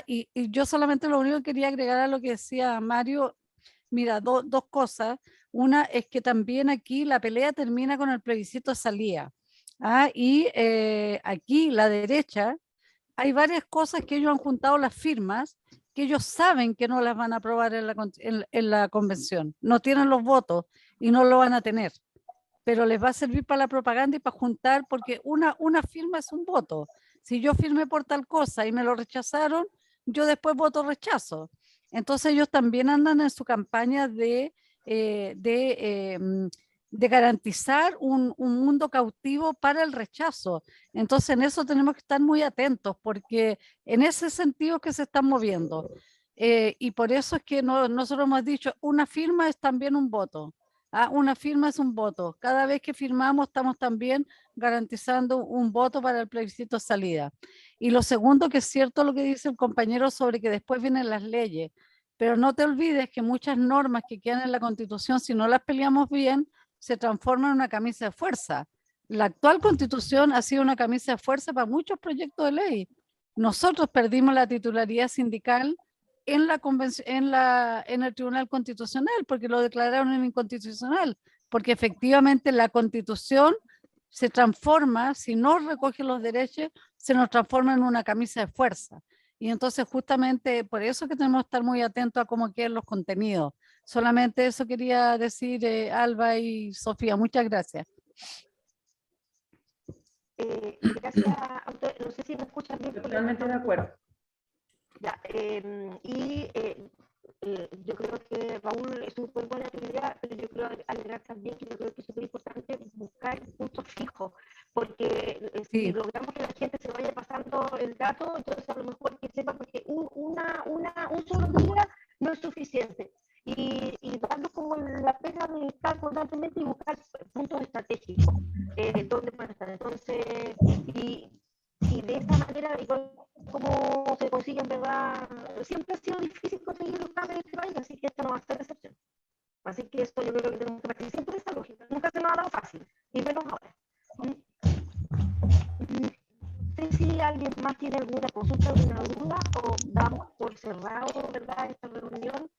Y yo solamente lo único que quería agregar a lo que decía Mario, mira, dos cosas. Una es que también aquí la pelea termina con el plebiscito de salida. Y aquí la derecha, hay varias cosas que ellos han juntado las firmas, que ellos saben que no las van a aprobar en la convención. No tienen los votos y no lo van a tener. Pero les va a servir para la propaganda y para juntar, porque una firma es un voto. Si yo firmé por tal cosa y me lo rechazaron, yo después voto rechazo. Entonces ellos también andan en su campaña de garantizar un mundo cautivo para el rechazo. Entonces en eso tenemos que estar muy atentos, porque en ese sentido que se están moviendo. Y por eso es que nosotros hemos dicho, una firma es también un voto. Una firma es un voto. Cada vez que firmamos estamos también garantizando un voto para el plebiscito de salida. Y lo segundo, que es cierto lo que dice el compañero sobre que después vienen las leyes, pero no te olvides que muchas normas que quedan en la Constitución, si no las peleamos bien, se transforman en una camisa de fuerza. La actual Constitución ha sido una camisa de fuerza para muchos proyectos de ley. Nosotros perdimos la titularidad sindical en el Tribunal Constitucional, porque lo declararon inconstitucional, porque efectivamente la Constitución se transforma, si no recoge los derechos, se nos transforma en una camisa de fuerza. Y entonces justamente por eso que tenemos que estar muy atentos a cómo quedan los contenidos. Solamente eso quería decir, Alba y Sofía. Muchas gracias. Gracias a usted. No sé si me escuchan bien. Totalmente de acuerdo. Ya, yo creo que Raúl es súper buena actividad, pero yo creo agregar también que yo creo que es súper importante buscar puntos fijos, porque si logramos que la gente se vaya pasando el dato, entonces a lo mejor que sepa, porque un solo día no es suficiente. Y darnos como la pena de estar constantemente y buscar puntos estratégicos donde pueden estar. Entonces, y de esta manera, igual como se consigue, en verdad, siempre ha sido difícil conseguir los cambios en este país, así que esto no va a ser excepción. Así que esto yo creo que tenemos que partir siempre de esa lógica. Nunca se nos ha dado fácil, y menos ahora. No sé si alguien más tiene alguna consulta, alguna duda, o damos por cerrado, ¿verdad?, esta reunión.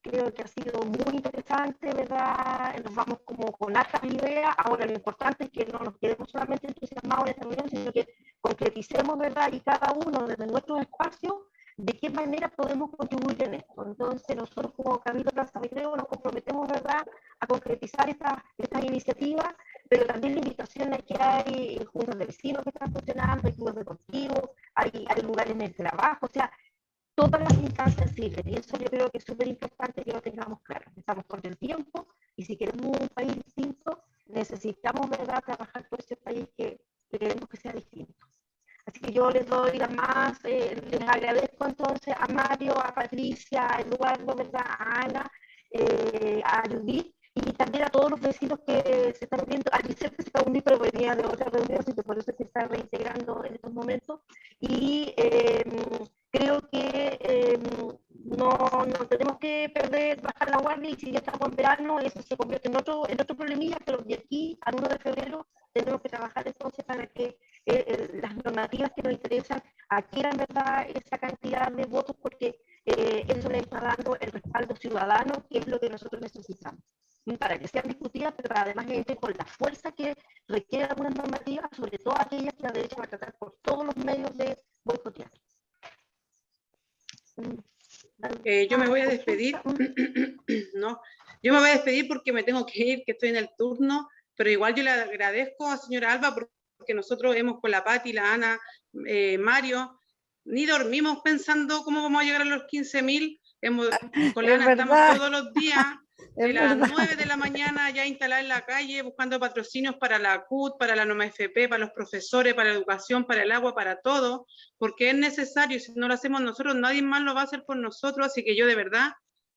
Creo que ha sido muy interesante, ¿verdad? Nos vamos como con hartas ideas. Ahora lo importante es que no nos quedemos solamente entusiasmados en esta reunión, sino que concreticemos, ¿verdad? Y cada uno desde nuestro espacio, de qué manera podemos contribuir en esto. Entonces nosotros como Cabildo Plaza Recreo nos comprometemos, ¿verdad?, a concretizar estas iniciativas, pero también la invitación es que hay juntas de vecinos que están funcionando, hay clubes deportivos, hay lugares en el trabajo, o sea, todas las instancias sirven, y eso yo creo que es súper importante que lo tengamos claro. Estamos con el tiempo, y si queremos un país distinto, necesitamos, ¿verdad?, trabajar por ese país que queremos que sea distinto. Así que yo les doy les agradezco entonces a Mario, a Patricia, a Eduardo, ¿verdad?, a Ana, a Judith, y también a todos los vecinos que se están viendo. A Giselle que se va a unir, pero venía de otra reunión, así que por eso se está reintegrando en estos momentos. Y creo que no tenemos que bajar la guardia, y si ya estamos en verano, eso se convierte en otro problemilla, pero de aquí al 1 de febrero tenemos que trabajar entonces para que las normativas que nos interesan adquieran, ¿verdad?, esa cantidad de votos, porque eso le está dando el respaldo ciudadano, que es lo que nosotros necesitamos, para que sean discutidas, pero además gente con la fuerza que requiere algunas normativas, sobre todo aquellas que la derecha va a tratar por todos los medios de boicotear. Yo me voy a despedir. No, yo me voy a despedir porque me tengo que ir, que estoy en el turno, pero igual yo le agradezco a señora Alba porque nosotros hemos con la Pati, la Ana, Mario, ni dormimos pensando cómo vamos a llegar a los 15.000. Con la Ana estamos todos los días de las 9 de la mañana ya instaladas en la calle buscando patrocinios para la CUT, para la NOMA FP, para los profesores, para la educación, para el agua, para todo, porque es necesario. Si no lo hacemos nosotros, nadie más lo va a hacer por nosotros. Así que yo de verdad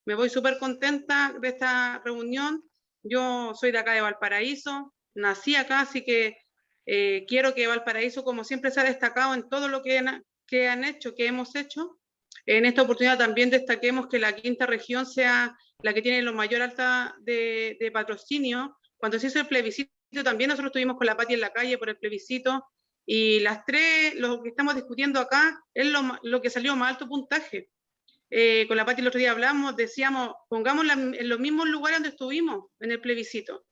me voy súper contenta de esta reunión. Yo soy de acá de Valparaíso, nací acá, así que quiero que Valparaíso, como siempre se ha destacado en todo lo que han hecho, que hemos hecho, en esta oportunidad también destaquemos que la quinta región sea la que tiene la mayor alta de patrocinio. Cuando se hizo el plebiscito también nosotros estuvimos con la Pati en la calle por el plebiscito, y las tres, lo que estamos discutiendo acá es lo que salió más alto puntaje. Con la Pati el otro día hablamos, decíamos, pongámosla en los mismos lugares donde estuvimos en el plebiscito.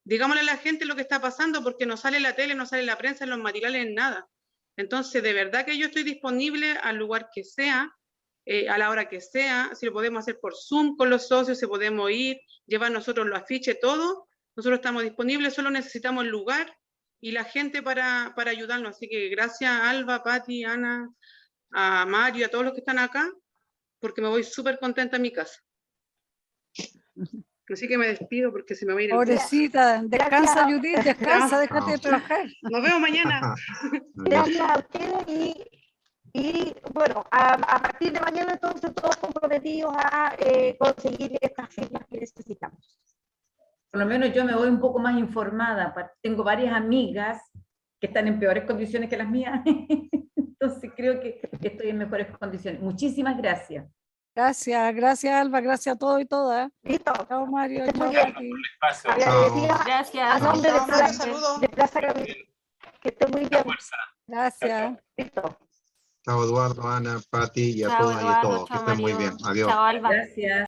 Digámosle a la gente lo que está pasando, porque no sale en la tele, no sale en la prensa, en los matinales, en nada. Entonces, de verdad que yo estoy disponible al lugar que sea, a la hora que sea. Si lo podemos hacer por Zoom con los socios, si podemos ir, llevar nosotros los afiches, todo. Nosotros estamos disponibles, solo necesitamos el lugar y la gente para ayudarnos. Así que gracias a Alba, Pati, Ana, a Mario, a todos los que están acá, porque me voy súper contenta a mi casa. Así que me despido porque se me va a ir el Pobrecita, descansa, Judith, descansa, déjate de trabajar. Nos vemos mañana. Gracias a ustedes, y bueno, a partir de mañana entonces todos comprometidos a conseguir estas firmas que necesitamos. Por lo menos yo me voy un poco más informada. Tengo varias amigas que están en peores condiciones que las mías, entonces creo que estoy en mejores condiciones. Muchísimas gracias. Gracias Alba, gracias a todos y todas. Listo. Chao Mario, chao Pati. Gracias. A nombre de Plaza Cabildo. Que esté muy bien. Gracias. Listo. Chao Eduardo, Ana, Pati y a Chao, todas y a Eduardo, todos. Que chao, estén muy Mario. bien. Adiós. Chao, Alba. Gracias.